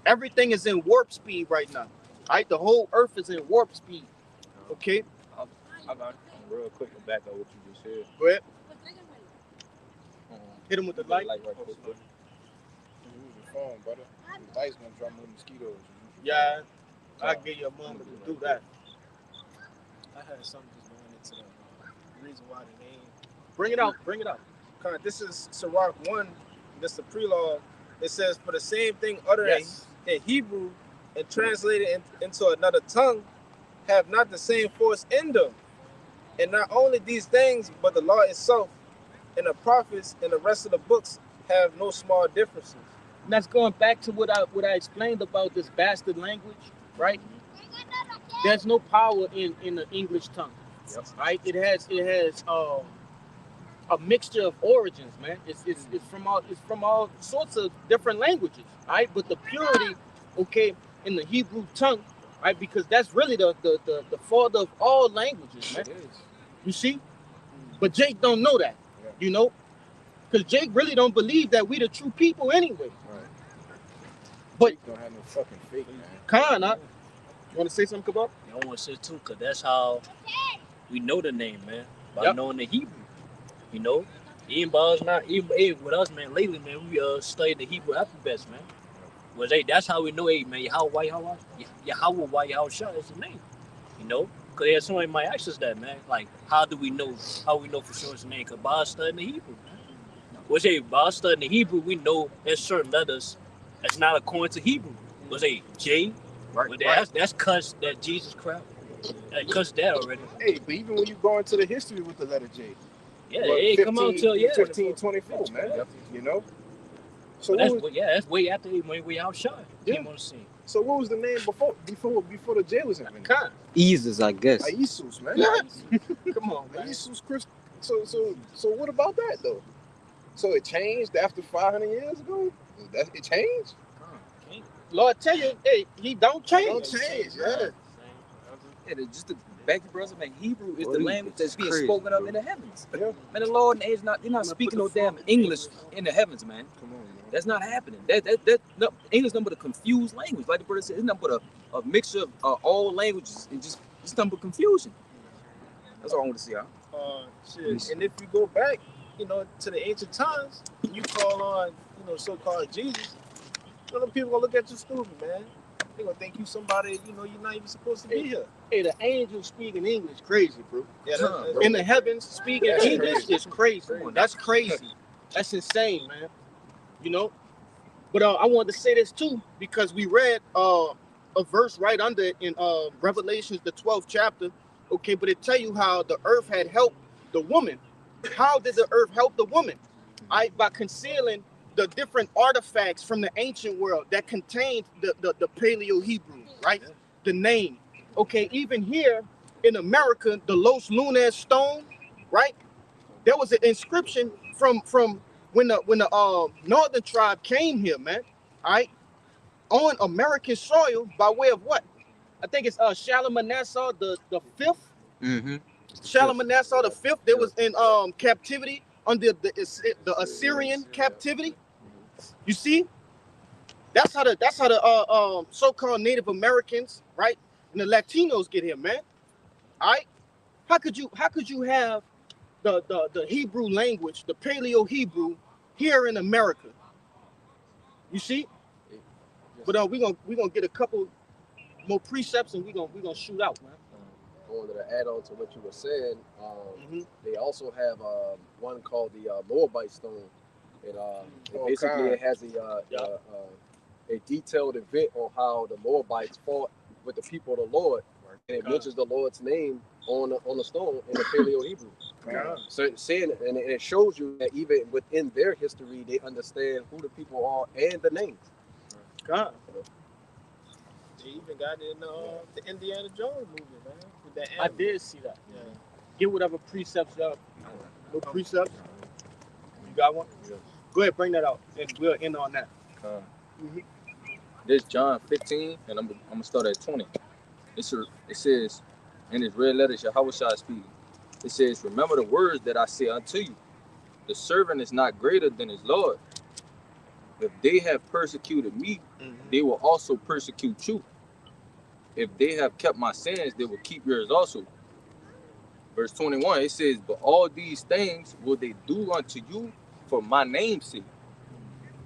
Everything is in warp speed right now, all right? The whole earth is in warp speed, okay? I got it. Real quick to back up what you just said. Go ahead. Hit him with the light. Right quick. Use your phone, brother. The light's gonna draw more mosquitoes. Yeah, I'll give you a moment to do that. I had something just going into the reason why the name. Bring it out. Bring it out. This is Sirach 1. This is the prelogue. It says, for the same thing uttered Yes. in Hebrew and translated into another tongue have not the same force in them. And not only these things, but the law itself and the prophets and the rest of the books have no small differences. And that's going back to what I explained about this bastard language, right? There's no power in the English tongue, right? It has a mixture of origins, man. It's from all sorts of different languages, right? But the purity, okay, in the Hebrew tongue, right? Because that's really the father of all languages, man. It is. You see? But Jake don't know that, you know? Because Jake really don't believe that we the true people anyway. Right. But Jake don't have no fucking faith, man. Kinda. You want to say something, Kabal? I want to say too, because that's how we know the name, man. By knowing the Hebrew. You know? Even with us, man, lately, man, we studied the Hebrew alphabets, man. Was that's how we know, hey, man, Yahweh Shah is the name. You know? Because there's somebody might ask us that, man. Like, how we know for sure it's the name? Because by studying the Hebrew, man. By studying the Hebrew, we know there's certain letters that's not according to Hebrew. J, right? But that's cussed, that Jesus crap. That cussed that already. Hey, but even when you go into the history with the letter J, yeah, it come out till 1524, man. You know. So that's way after when we outshot came on the scene. So what was the name before the J was invented? Eases, I guess. Isus, man. Come on, man. Isus Christ. So what about that though? So it changed after 500 years ago? It changed? Lord tell you, hey, he don't change. Don't change, yeah. Yeah, just to back to brother, man, Hebrew is the language that's being crazy, spoken of in the heavens. Yeah. Man, the Lord is not, they're not speaking no damn English in the heavens, man. Come on, man. That's not happening. No, English is nothing but a confused language. Like the brother said, it's nothing but a mixture of all languages and just nothing but confusion. That's all I want to see, Shit. And if you go back, you know, to the ancient times, you call on, you know, so-called Jesus, you know, people gonna look at you stupid, man. They gonna think you somebody, you know, you're not even supposed to be here. Hey, the angels speaking English crazy, bro. Yeah, in the heavens speaking English is crazy. That's crazy. That's insane, man. You know. But I wanted to say this too because we read a verse right under it in Revelations, the 12th chapter. Okay, but it tell you how the earth had helped the woman. How did the earth help the woman? By concealing the different artifacts from the ancient world that contained the Paleo-Hebrew, right? The name. Okay, even here in America, the Los Lunas stone, right? There was an inscription from when the northern tribe came here, man. All right, on American soil by way of what? I think it's Shalmaneser the fifth. Mm-hmm. Shalmaneser the fifth. They was in captivity under the Assyrian captivity. You see, that's how the so-called Native Americans, right, and the Latinos get here, man. All right, how could you have the Hebrew language, the Paleo Hebrew, here in America? You see, but we gonna get a couple more precepts and we gonna shoot out, man. I wanted to add on to what you were saying. They also have one called the Moabite stone. It has a detailed event on how the Moabites fought with the people of the Lord, and it mentions the Lord's name on the stone in the Paleo Hebrew. So it's saying, and it shows you that even within their history, they understand who the people are and the names. God. They even got it in the Indiana Jones movie, man. With that I animal. did see that. Yeah. Get whatever precepts up. No precepts. You got one? Yeah. Go ahead, bring that out, and we'll end on that. This John 15, and I'm gonna start at 20. It says, in his red letters, Yahweh Shai speaking. It says, remember the words that I say unto you. The servant is not greater than his Lord. If they have persecuted me, they will also persecute you. If they have kept my sins, they will keep yours also. Verse 21, it says, but all these things will they do unto you for my name's sake.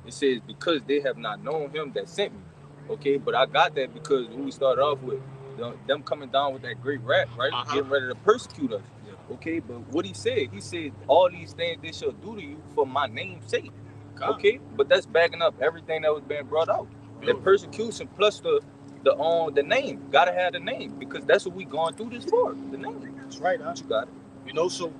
It says, because they have not known him that sent me. Okay, but I got that because when we started off with them coming down with that great rap, right? Getting ready to persecute us. Okay, but what he said all these things they shall do to you for my name's sake. Okay, but that's backing up everything that was being brought out. The persecution plus the name. Gotta have the name because that's what we going through this for. The name. That's right, huh? You got it. You know, so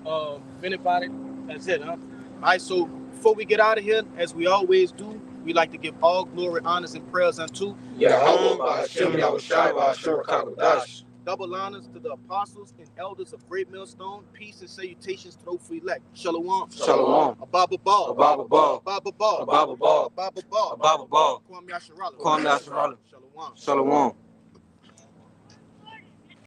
if anybody, that's it, huh? All right, so before we get out of here, as we always do, we like to give all glory, honors, and prayers unto Yahweh Ba'ashem Yahushai Ba'ashem Rakakadash. double honors to the apostles and elders of Great Millstone. Peace and salutations to those free elect. Shalom. Shalom. Ababa Ball. Ababa Ball. Ababa Ball. Ababa Ball. Ababa Ball. Ababa Ball. Kwame Yasharala. Kwame Yasharala. Shalom. Shalom.